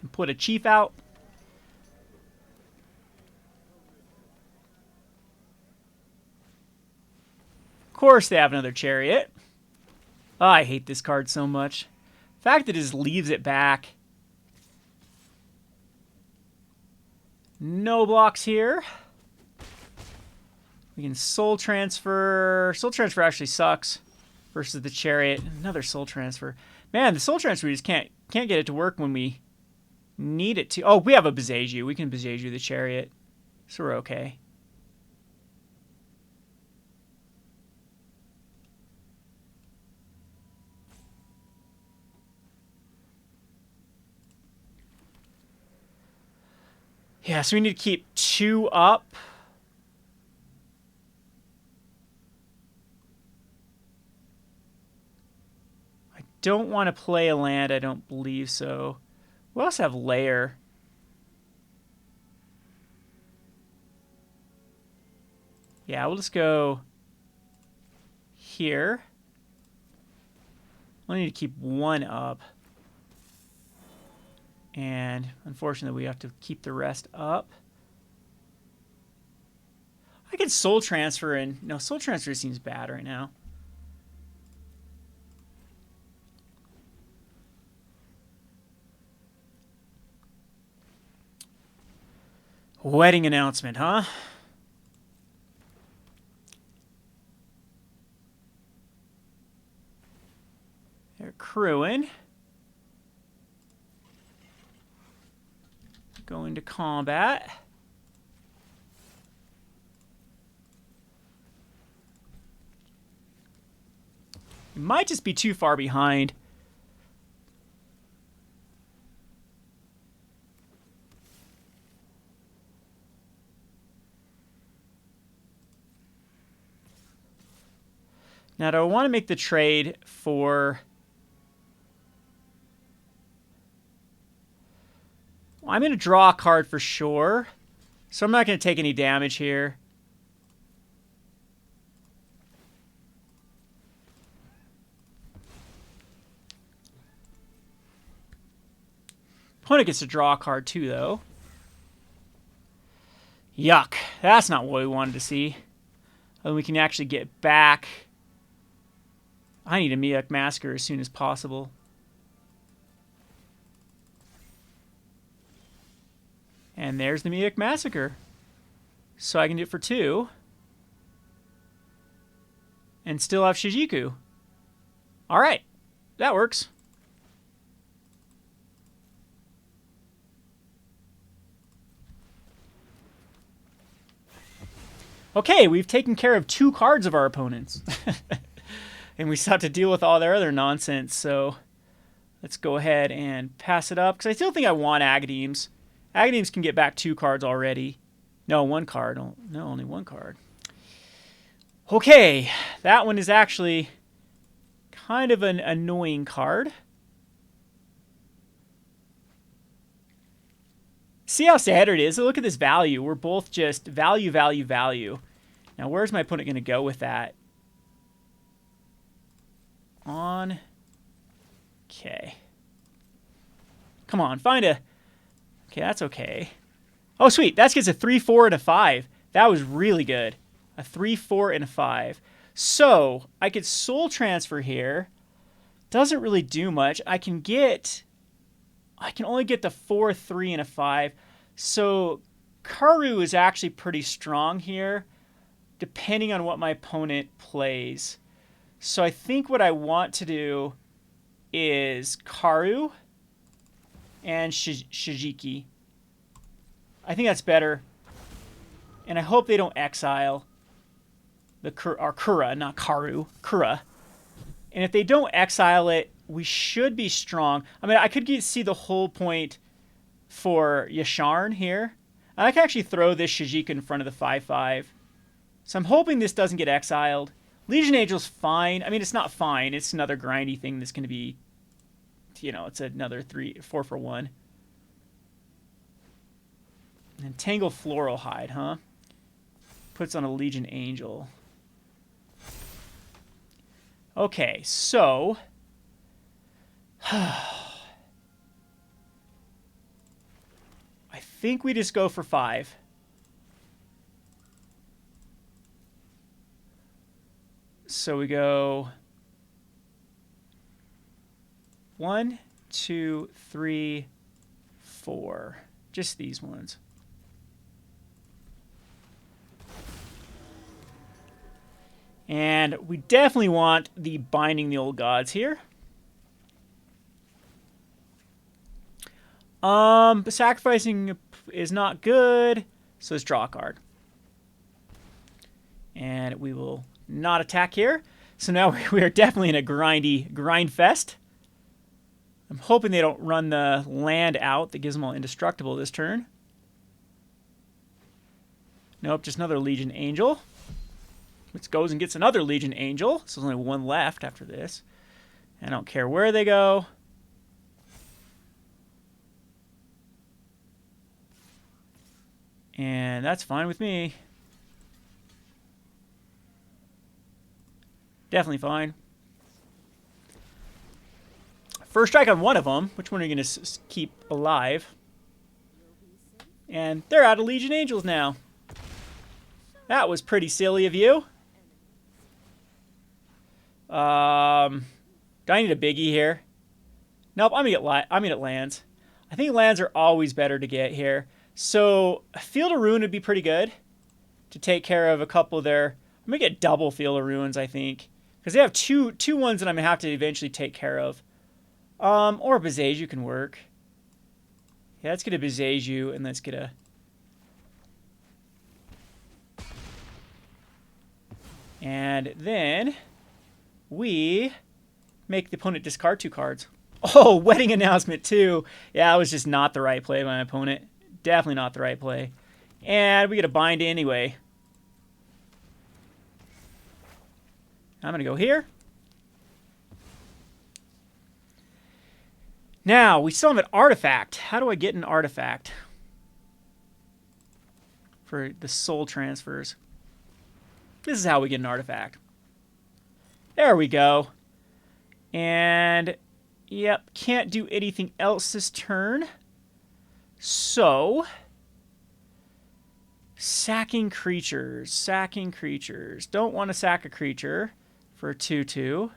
And put a chief out. Of course they have another chariot. Oh, I hate this card so much. The fact that it just leaves it back. No blocks here. We can soul transfer. Soul transfer actually sucks versus the chariot. Another soul transfer. Man, the soul transfer we just can't get it to work when we need it to. Oh, we have a Beseju. We can Beseju the chariot. So we're okay. Yeah, so we need to keep 2 up. I don't want to play a land. I don't believe so. We also have Lair. Yeah, we'll just go here. I need to keep 1 up. And unfortunately, we have to keep the rest up. I could soul transfer and... No, soul transfer seems bad right now. Wedding announcement, huh? They're crewing. Go into combat. We might just be too far behind. Now, do I want to make the trade for... I'm going to draw a card for sure, so I'm not going to take any damage here. Opponent gets to draw a card too, though. Yuck. That's not what we wanted to see. And we can actually get back. I need a Meathook Massacre as soon as possible. And there's the Meathook Massacre. So I can do it for 2. And still have Shigeki. Alright. That works. Okay, we've taken care of 2 cards of our opponents. And we still have to deal with all their other nonsense, so... Let's go ahead and pass it up, because I still think I want Agadeems. Agadeems can get back 2 cards already. No, 1 card. No, only 1 card. Okay, that one is actually kind of an annoying card. See how sad it is? Look at this value. We're both just value, value, value. Now, where's my opponent going to go with that? On. Okay. Come on, find a... Okay, that's okay. Oh, sweet. That gets a 3, 4, and a 5. That was really good. A 3, 4, and a 5. So, I could soul transfer here. Doesn't really do much. I can only get the 4, 3, and a 5. So, Karu is actually pretty strong here, depending on what my opponent plays. So, I think what I want to do is Karu and Shigeki. I think that's better. And I hope they don't exile the Kura, not Karu. Kura. And if they don't exile it, we should be strong. I mean, I could see the whole point for Yasharn here. And I can actually throw this Shigeki in front of the 5/5. So I'm hoping this doesn't get exiled. Legion Angel's fine. I mean, it's not fine. It's another grindy thing that's going to be, you know, it's another 4 for 1. And Tangle Floral Hide, huh? Puts on a Legion Angel. Okay, so... I think we just go for 5. So we go 1, 2, 3, 4. Just these ones. And we definitely want the Binding the Old Gods here. But sacrificing is not good, so let's draw a card. And we will not attack here. So now we are definitely in a grind fest. I'm hoping they don't run the land out that gives them all indestructible this turn. Nope, just another Legion Angel. Which goes and gets another Legion Angel. So there's only 1 left after this. I don't care where they go. And that's fine with me. Definitely fine. First strike on one of them. Which one are you going to keep alive? And they're out of Legion Angels now. That was pretty silly of you. Do I need a biggie here? Nope, I'm gonna get lands. I think lands are always better to get here. So Field of Ruin would be pretty good to take care of a couple there. I'm gonna get double Field of Ruins, I think, because they have two ones that I'm gonna have to eventually take care of. Or Bezeju can work. Yeah, let's get a Bezeju and let's get a. And then we make the opponent discard 2 cards. Oh, Wedding Announcement too. Yeah, that was just not the right play by my opponent. Definitely not the right play. And we get a bind anyway. I'm going to go here. Now, we still have an artifact. How do I get an artifact for the soul transfers? This is how we get an artifact. There we go. And, yep, can't do anything else this turn. So, sacking creatures. Sacking creatures. Don't want to sack a creature for a 2/2.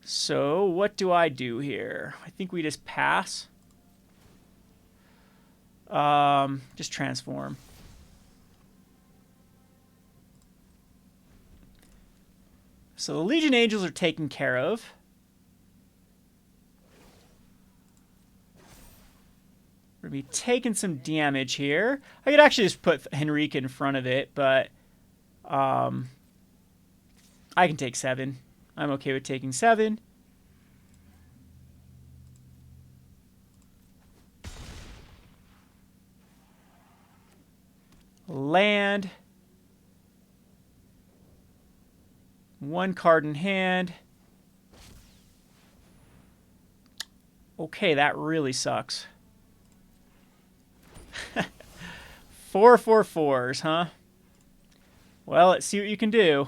So, what do I do here? I think we just pass. Just transform. So the Legion Angels are taken care of. We're going to be taking some damage here. I could actually just put Henrika in front of it, but I can take 7. I'm okay with taking 7. land. 1 card in hand. Okay, that really sucks. 4/4/4s, huh? Well, let's see what you can do.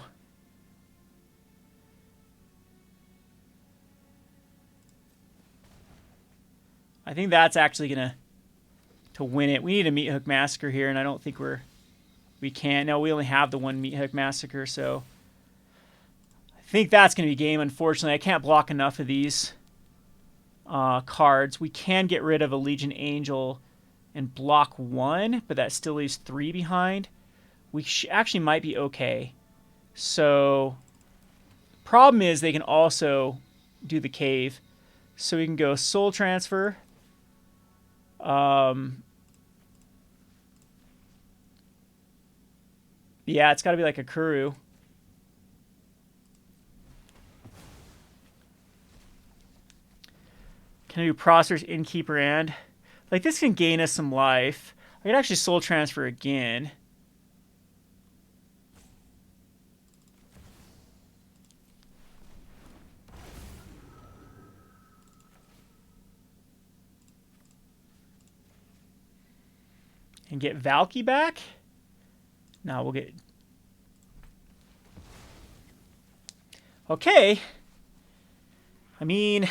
I think that's actually gonna win it. We need a Meathook Massacre here, and I don't think we can. No, we only have the 1 Meathook Massacre, so I think that's gonna be game. Unfortunately, I can't block enough of these cards. We can get rid of a Legion Angel and block 1, but that still leaves 3 behind. We actually might be okay. So, problem is they can also do the cave. So we can go Soul Transfer. Yeah, it's got to be like a Kuru. Can I do Prosperous Innkeeper and... Like, this can gain us some life. I could actually Soul Transfer again. And get Valki back? No, we'll get... Okay. I mean...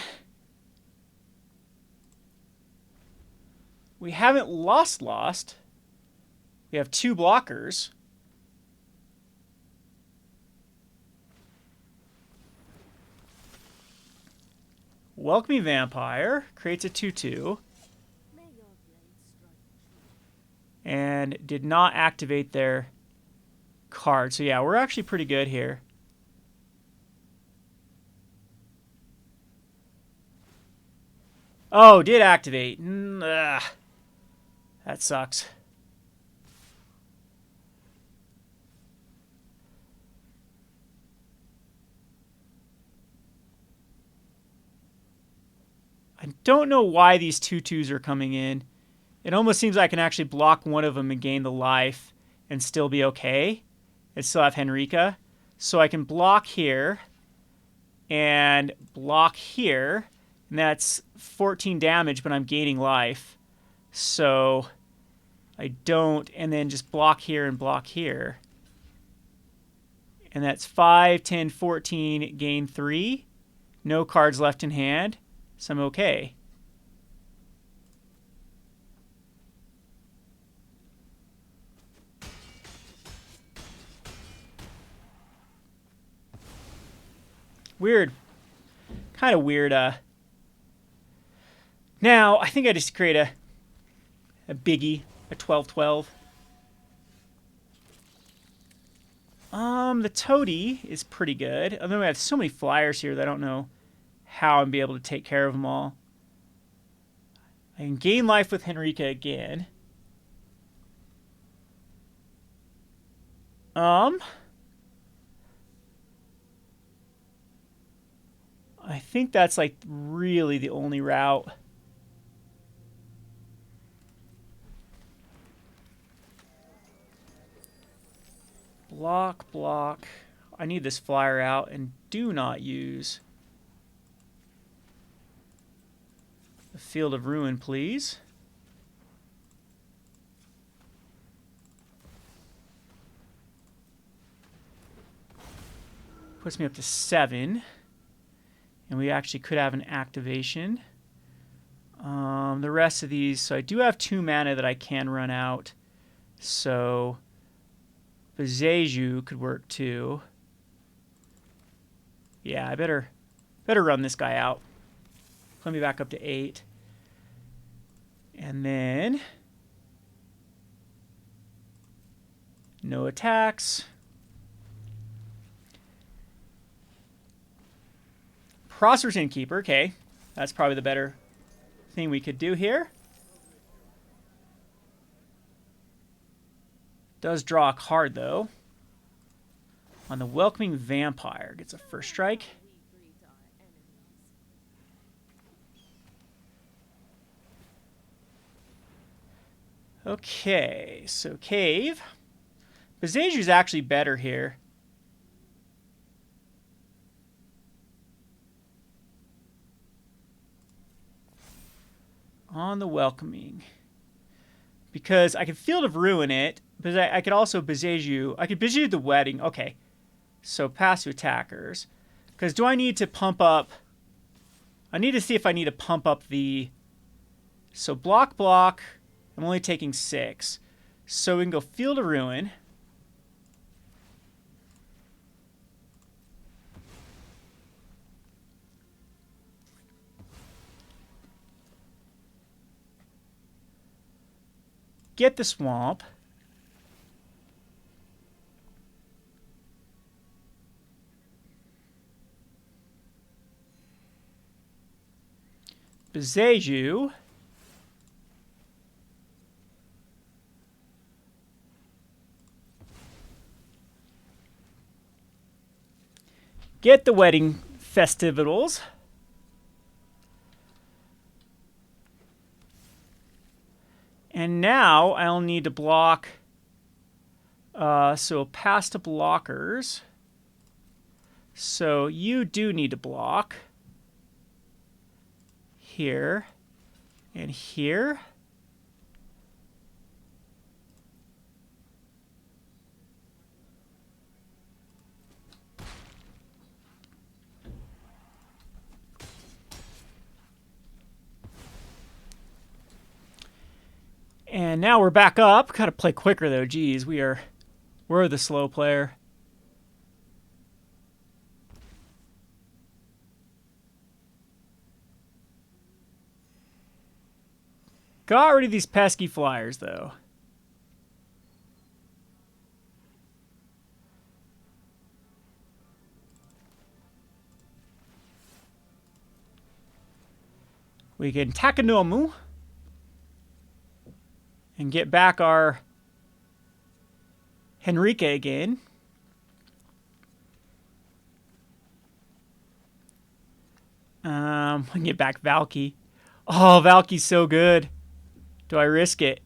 We haven't lost. We have 2 blockers. Welcoming Vampire creates a 2/2. And did not activate their card. So yeah, we're actually pretty good here. Oh, did activate. Ugh. That sucks. I don't know why these 2/2s are coming in. It almost seems like I can actually block one of them and gain the life and still be okay. And still have Henrika. So I can block here and block here. And that's 14 damage, but I'm gaining life. So I don't, and then just block here and block here. And that's 5, 10, 14, gain 3. No cards left in hand, so I'm okay. Weird. Kind of weird. Now, I think I just create a biggie, a 12/12. The Toady is pretty good. Although I have so many flyers here that I don't know how I'm be able to take care of them all. I can gain life with Henrika again. I think that's like really the only route. Block, block. I need this flyer out and do not use the Field of Ruin, please. Puts me up to 7. And we actually could have an activation. The rest of these, so I do have 2 mana that I can run out. So Viseju could work too. Yeah, I better run this guy out. Put me back up to 8. And then no attacks. Prosperous Innkeeper, okay. That's probably the better thing we could do here. Does draw a card, though. On the Welcoming Vampire. Gets a first strike. Okay, so Cave. Bezeju's actually better here. On the Welcoming. Because I could Field of Ruin it, but I could also Bezeju. I could Bezeju the Wedding. Okay. So pass to attackers. Because do I need to pump up... I need to see if I need to pump up the... So block. I'm only taking 6. So we can go Field of Ruin. Get the swamp. Bezeju. Get the wedding festivals. And now I'll need to block, so pass to blockers. So you do need to block here and here. And now we're back up. Gotta play quicker though. Geez, we're the slow player. Got rid of these pesky flyers though. We can Takenuma and get back our Henrika again. We can get back Valki. Oh, Valki's so good. Do I risk it?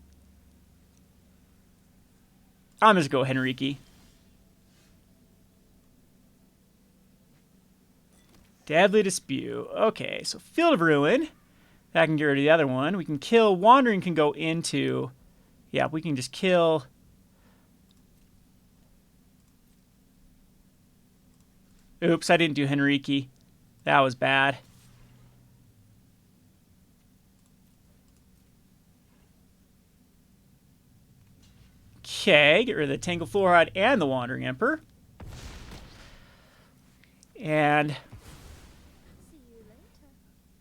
I'm just going to go Henrika. Deadly Dispute. Okay, so Field of Ruin. That can get rid of the other one. We can kill... Wandering can go into... Yeah, we can just kill... Oops, I didn't do Henrika. That was bad. Okay, get rid of the Tangle Floorhide and the Wandering Emperor. And...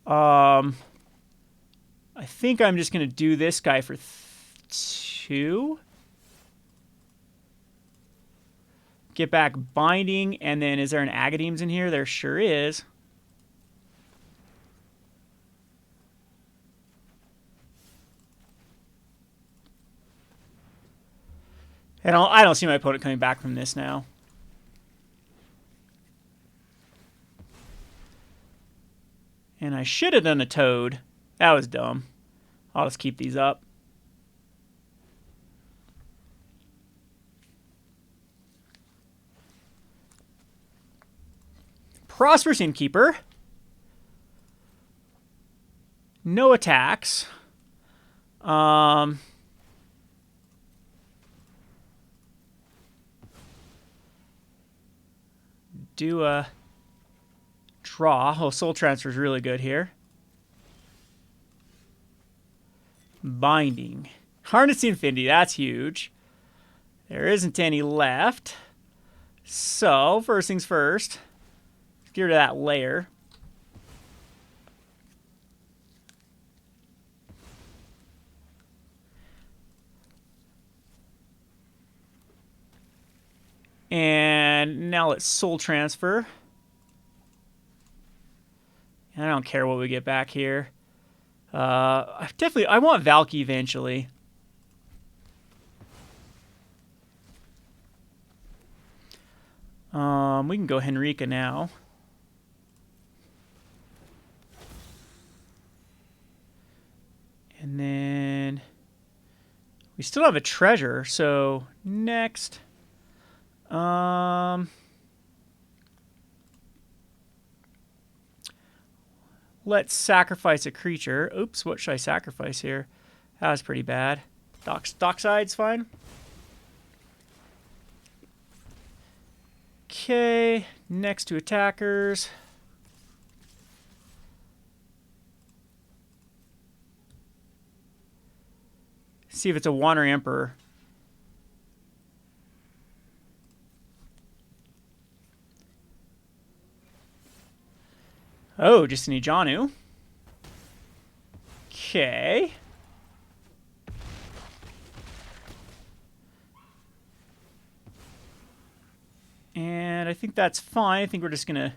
I think I'm just going to do this guy for 2. Get back Binding, and then is there an Agadeem's in here? There sure is. And I don't see my opponent coming back from this now. And I should have done a Toad. That was dumb. I'll just keep these up. Prosperous Innkeeper. No attacks. Do a draw. Oh, Soul Transfer is really good here. Binding. Harness the Infinity. That's huge. There isn't any left. So, first things first. Let's get rid of that layer. And now let's Soul Transfer. I don't care what we get back here. I want Valki eventually. We can go Henrika now. And then we still have a treasure, so next. Let's sacrifice a creature. Oops, what should I sacrifice here? That was pretty bad. Dockside's fine. Okay, next to attackers. See if it's a Wandering Emperor. Oh, just an Ijanu. Okay. And I think that's fine. I think we're just going to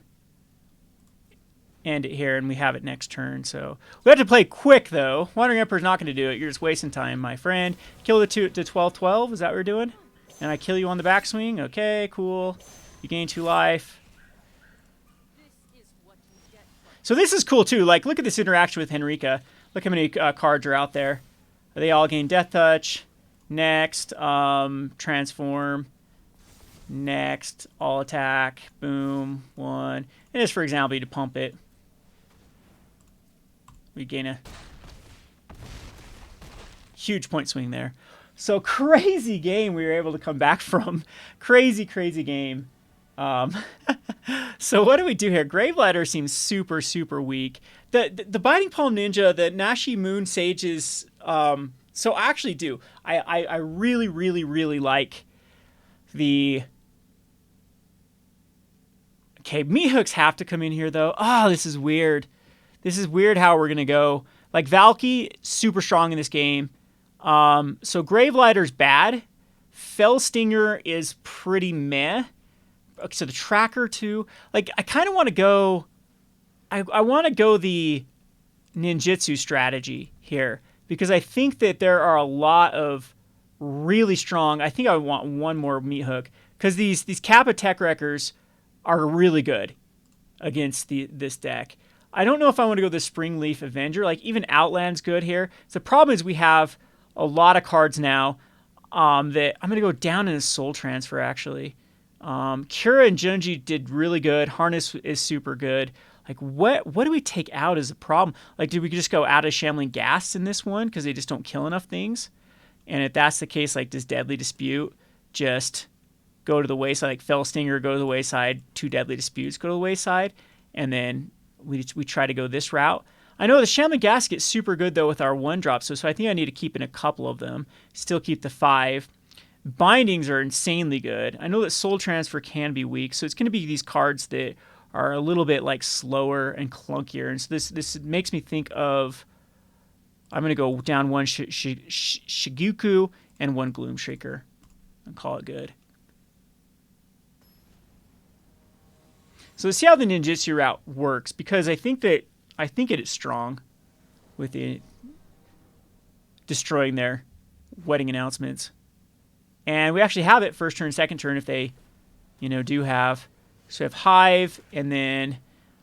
end it here, and we have it next turn. So we have to play quick, though. Wandering Emperor's not going to do it. You're just wasting time, my friend. Kill the 2 to 12-12. Is that what we're doing? And I kill you on the backswing? Okay, cool. You gain 2 life. So this is cool, too. Like, look at this interaction with Henrika. Look how many cards are out there. They all gain Death Touch. Next, Transform. Next, all attack. Boom. 1. And just, for example, to pump it. We gain a huge point swing there. So, crazy game we were able to come back from. Crazy, crazy game. So what do we do here? Gravelighter seems super, super weak. The Biting Palm Ninja, the Nashi Moon Sages, so I actually do. I really, really, really like the... Okay, Meathooks have to come in here, though. Oh, this is weird. This is weird how we're going to go. Like, Valki, super strong in this game. So Gravelighter's bad. Fellstinger is pretty meh. So the Tracker, too. Like, I kind of want to go... I want to go the ninjutsu strategy here. Because I think that there are a lot of really strong... I think I want one more Meathook. Because these Kappa Tech-Wreckers are really good against this deck. I don't know if I want to go the Spring-Leaf Avenger. Like, even Outland's good here. So the problem is we have a lot of cards now that... I'm going to go down in a Soul Transfer, actually. Kura and Junji did really good. Harness is super good. Like, what do we take out as a problem? Like, did we just go out of Shambling Ghast in this one because they just don't kill enough things? And if that's the case, like, does Deadly Dispute just go to the wayside? Like, Fell Stinger go to the wayside, 2 Deadly Disputes go to the wayside, and then we try to go this route. I know the Shambling Ghast gets super good, though, with our 1-drop, so I think I need to keep in a couple of them. Still keep the 5. Bindings are insanely good. I know that Soul Transfer can be weak, so it's going to be these cards that are a little bit like slower and clunkier. And so this makes me think of... I'm going to go down 1 Shigeki and 1 Gloomshrieker and call it good. So let's see how the ninjutsu route works, because I think it is strong with it destroying their wedding announcements. And we actually have it first turn, second turn if they, do have. So we have Hive, and then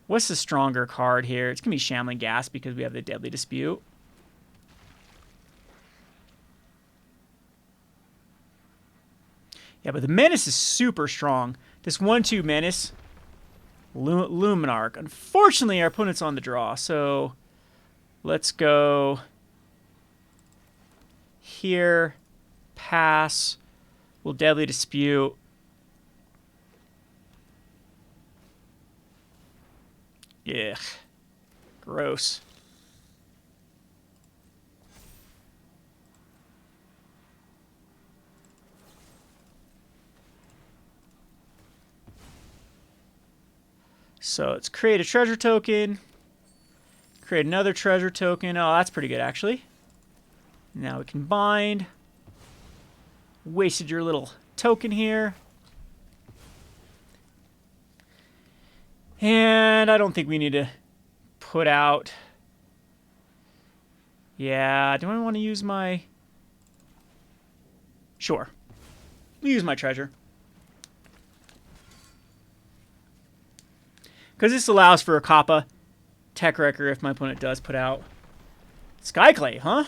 what's the stronger card here? It's going to be Shambling Ghast because we have the Deadly Dispute. Yeah, but the Menace is super strong. This 1-2 Menace, Luminarch. Unfortunately, our opponent's on the draw, so let's go here, pass. We'll Deadly Dispute. Ugh. Gross. So let's create a treasure token. Create another treasure token. Oh, that's pretty good, actually. Now we can bind. Wasted your little token here. And I don't think we need to put out... Yeah, do I want to use my... Sure. We'll use my treasure. Because this allows for a Kappa Tech-Wrecker if my opponent does put out Skyclay, huh?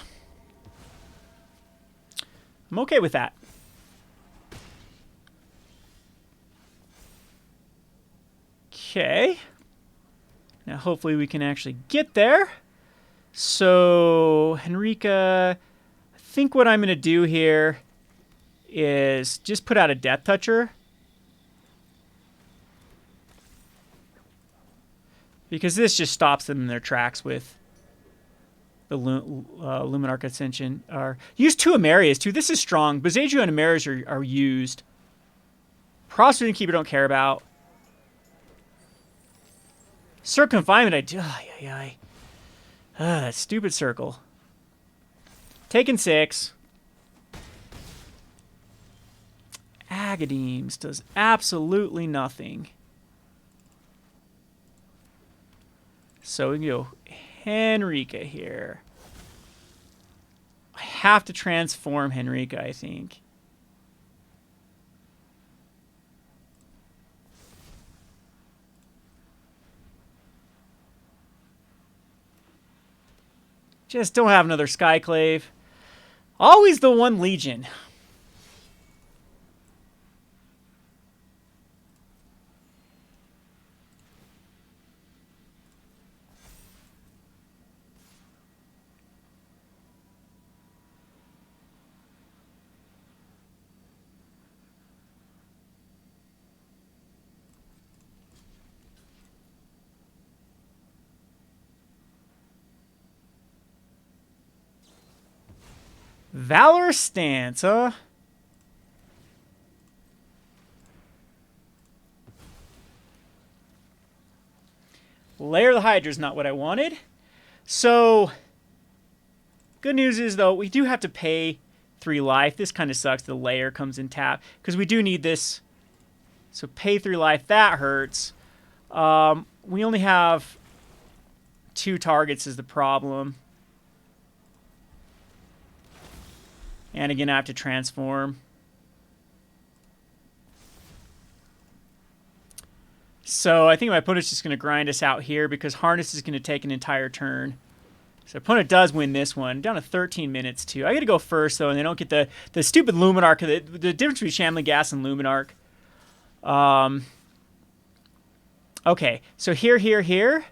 I'm okay with that. Okay. Now hopefully we can actually get there. So, Henrika, I think what I'm going to do here is just put out a Death Toucher. Because this just stops them in their tracks with the Luminarch Ascension. Use 2 Amarias, too. This is strong. Bazeju and Amarias are used. Prosperous Innkeeper don't care about. Circle Confinement, I do. That stupid circle. Taking 6. Agadeems does absolutely nothing. So we can go Henrika here. I have to transform Henrika, I think. Just don't have another Skyclave. Always the one Legion. Valor Stance, huh? Lair of the Hydra is not what I wanted. So, good news is, though, we do have to pay 3 life. This kind of sucks. The lair comes in tap. Because we do need this. So, pay 3 life. That hurts. We only have 2 targets is the problem. And again, I have to transform. So I think my opponent's just going to grind us out here because Harness is going to take an entire turn. So opponent does win this one. Down to 13 minutes, too. I got to go first, though, and they don't get the stupid Luminarch. The difference between Shambling Ghast and Luminarch. Okay, so here.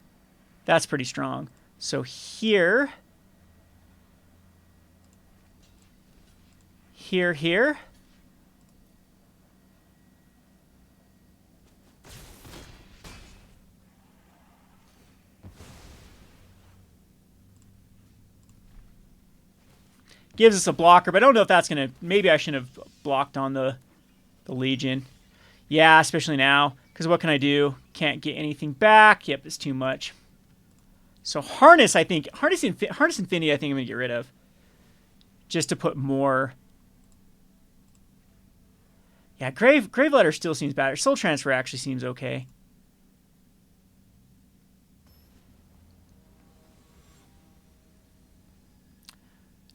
That's pretty strong. So here. Here. Gives us a blocker, but I don't know if that's going to... Maybe I shouldn't have blocked on the Legion. Yeah, especially now. Because what can I do? Can't get anything back. Yep, it's too much. So Harness, I think... Harness Infinity, I think I'm going to get rid of. Just to put more... Yeah, Gravelighter still seems better. Soul Transfer actually seems okay.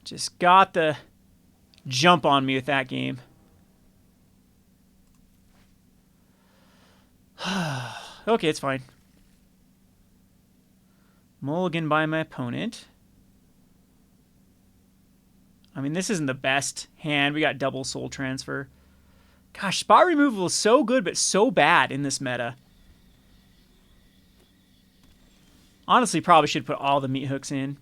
Just got the jump on me with that game. Okay, it's fine. Mulligan by my opponent. I mean, this isn't the best hand. We got double Soul Transfer. Gosh, spot removal is so good, but so bad in this meta. Honestly, probably should put all the meat hooks in.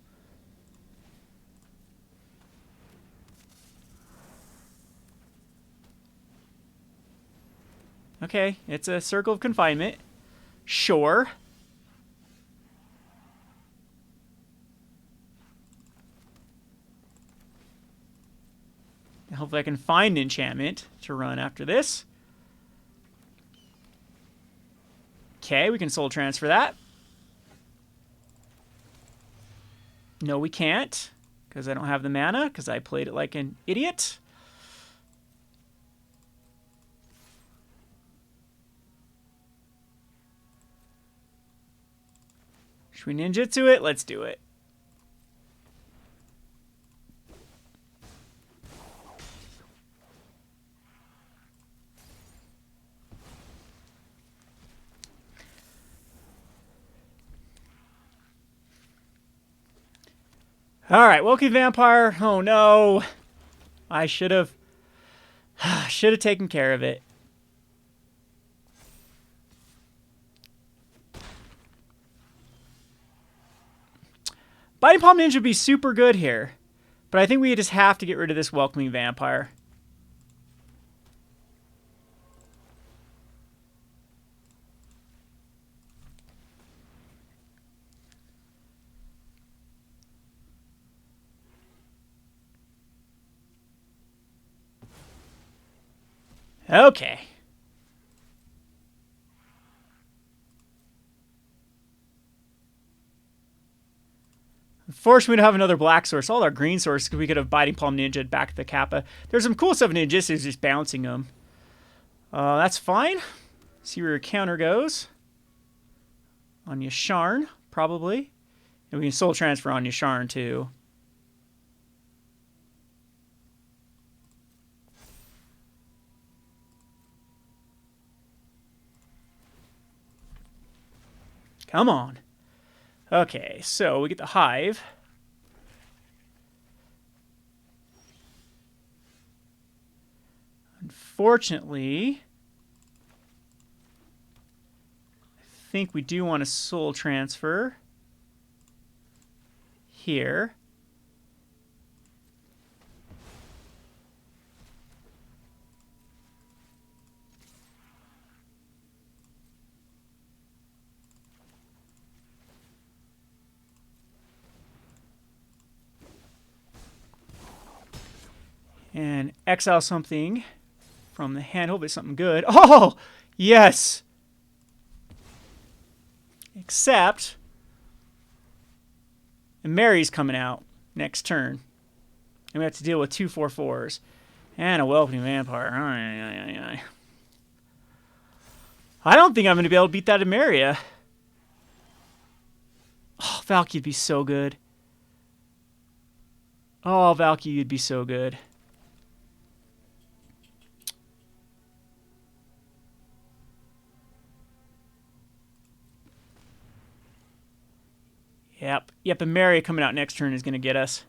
Okay, it's a circle of confinement. Sure. Hopefully I can find enchantment to run after this. Okay, we can soul transfer that. No, we can't, because I don't have the mana, because I played it like an idiot. Should we ninjutsu it? Let's do it. All right, Woki Vampire. Oh no, I should have taken care of it. Biting Palm Ninja would be super good here. But I think we just have to get rid of this Welcoming Vampire. Okay. Unfortunately, we don't have another black source. All our green source, we could have Biting Palm Ninja back to the Kappa. There's some cool stuff in Ninjitsu, just bouncing them. That's fine. See where your counter goes. On Yasharn, probably. And we can soul transfer on Yasharn, too. Come on. Okay, so we get the Hive. Unfortunately, I think we do want a soul transfer here. And exile something from the hand. Hopefully something good. Oh, yes. Except, and Mary's coming out next turn. And we have to deal with 2 4/4s. And a Welcoming Vampire. I don't think I'm going to be able to beat that Emeria. Oh, Valki would be so good. Oh, Valki would be so good. Yep, and Mary coming out next turn is going to get us.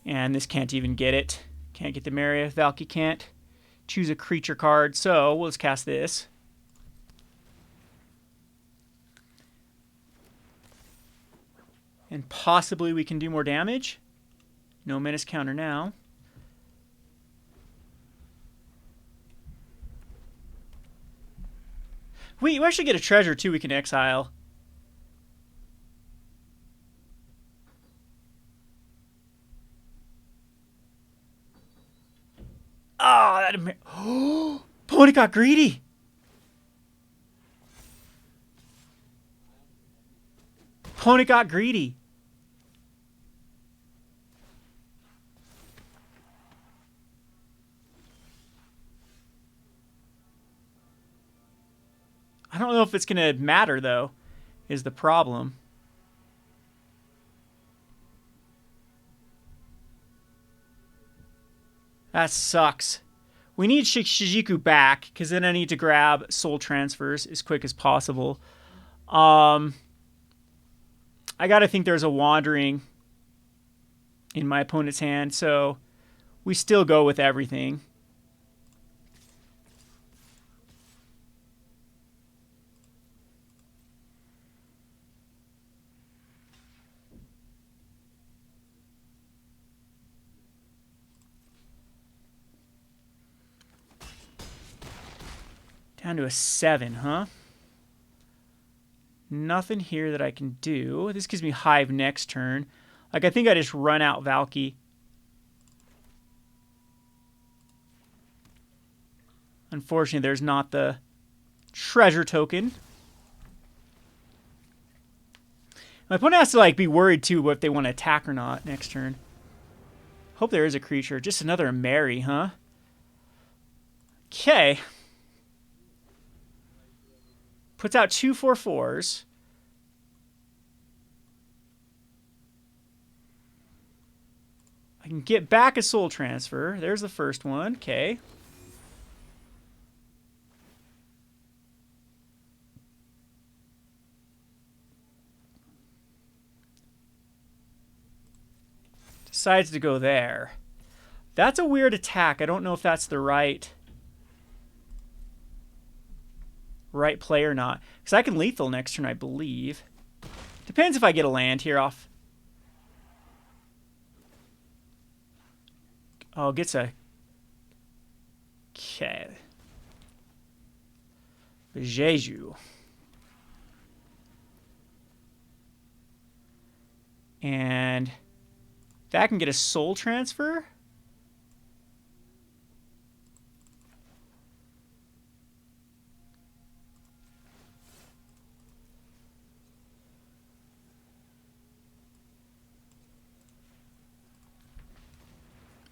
And this can't even get it. Can't get the Mary. Valki can't choose a creature card, so we'll just cast this. And possibly we can do more damage. No menace counter now. We actually get a treasure too we can exile. Oh, that... Oh, opponent got greedy. Opponent got greedy. I don't know if it's going to matter, though, is the problem. That sucks. We need Shijiku back, because then I need to grab soul transfers as quick as possible. I gotta think there's a Wandering in my opponent's hand, so we still go with everything. Down to a 7, huh? Nothing here that I can do. This gives me Hive next turn. Like, I think I just run out Valki. Unfortunately, there's not the treasure token. My opponent has to, like, be worried, too, if they want to attack or not next turn. Hope there is a creature. Just another Mary, huh? Okay. Puts out 2 4/4s. I can get back a soul transfer. There's the first one. Okay. decides to go there. That's a weird attack. I don't know if that's the right play or not. Because I can lethal next turn, I believe. Depends if I get a land here off. Oh, gets a... Okay. Jeju. And that can get a soul transfer.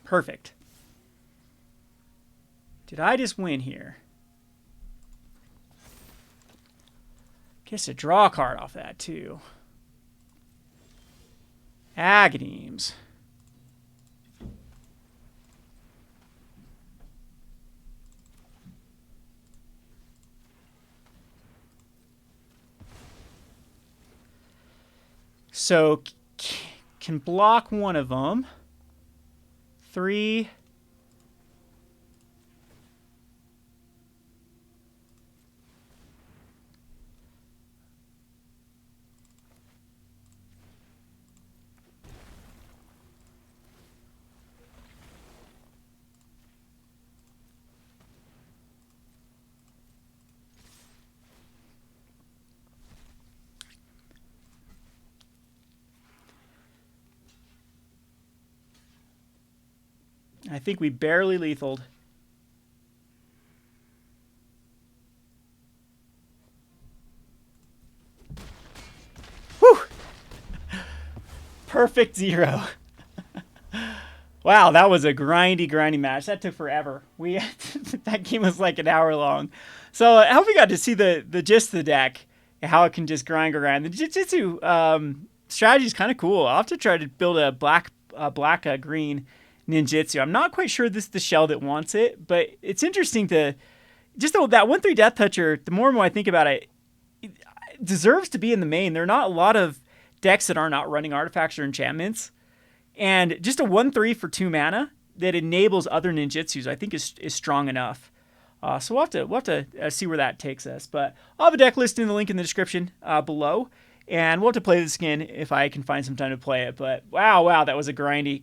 Perfect. Did I just win here? Guess a draw card off that too. Agadeems. So can block one of them. 3. I think we barely lethaled. Whew! Perfect 0. Wow, that was a grindy match. That took forever. That game was like an hour long. So I hope you got to see the gist of the deck, how it can just grind. The Jiu-Jitsu strategy is kind of cool. I'll have to try to build a black green ninjutsu. I'm not quite sure this is the shell that wants it, but it's interesting to just that 1/3 Death Toucher. The more and more I think about it, it deserves to be in the main. There are not a lot of decks that are not running artifacts or enchantments, and just a 1/3 for 2 mana that enables other ninjutsus, I think is strong enough. So we'll have to see where that takes us. But I'll have a deck list in the link in the description below. And we'll have to play the skin if I can find some time to play it. But wow, that was a grindy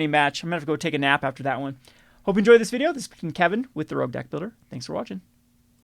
match. I'm going to have to go take a nap after that one. Hope you enjoyed this video. This has been Kevin with the Rogue Deck Builder. Thanks for watching.